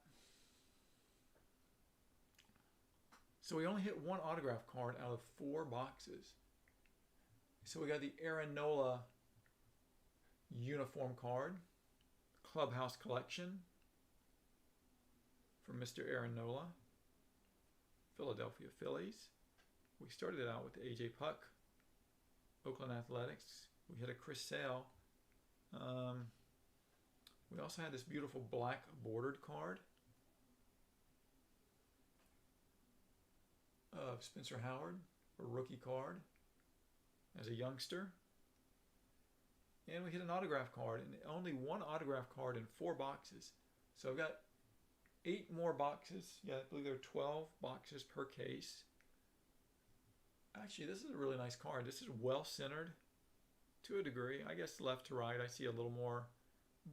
So we only hit 1 autograph card out of 4 boxes. So we got the Aaron Nola uniform card, Clubhouse Collection from Mr. Aaron Nola, Philadelphia Phillies. We started it out with AJ Puck, Oakland Athletics. We hit a Chris Sale. We also had this beautiful black bordered card of Spencer Howard, a rookie card as a youngster. And we hit an autograph card, and only 1 autograph card in 4 boxes. So I've got 8 more boxes. Yeah, I believe there are 12 boxes per case. Actually, this is a really nice card. This is well centered to a degree. I guess left to right, I see a little more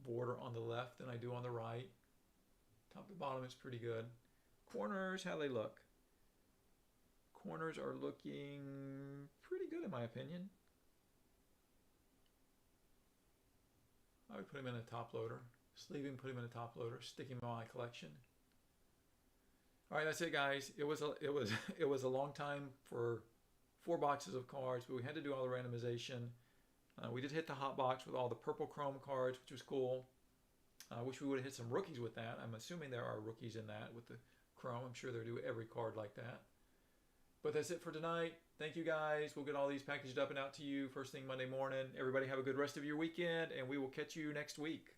border on the left than I do on the right. Top to bottom is pretty good. Corners, how they look? Corners are looking pretty good in my opinion. I would put him in a top loader. Sleeving, put him in a top loader. Stick him in my collection. All right, that's it, guys. It was a long time for 4 boxes of cards, but we had to do all the randomization. We did hit the hot box with all the purple chrome cards, which was cool. I wish we would have hit some rookies with that. I'm assuming there are rookies in that with the chrome. I'm sure they do every card like that. But that's it for tonight. Thank you, guys. We'll get all these packaged up and out to you first thing Monday morning. Everybody have a good rest of your weekend, and we will catch you next week.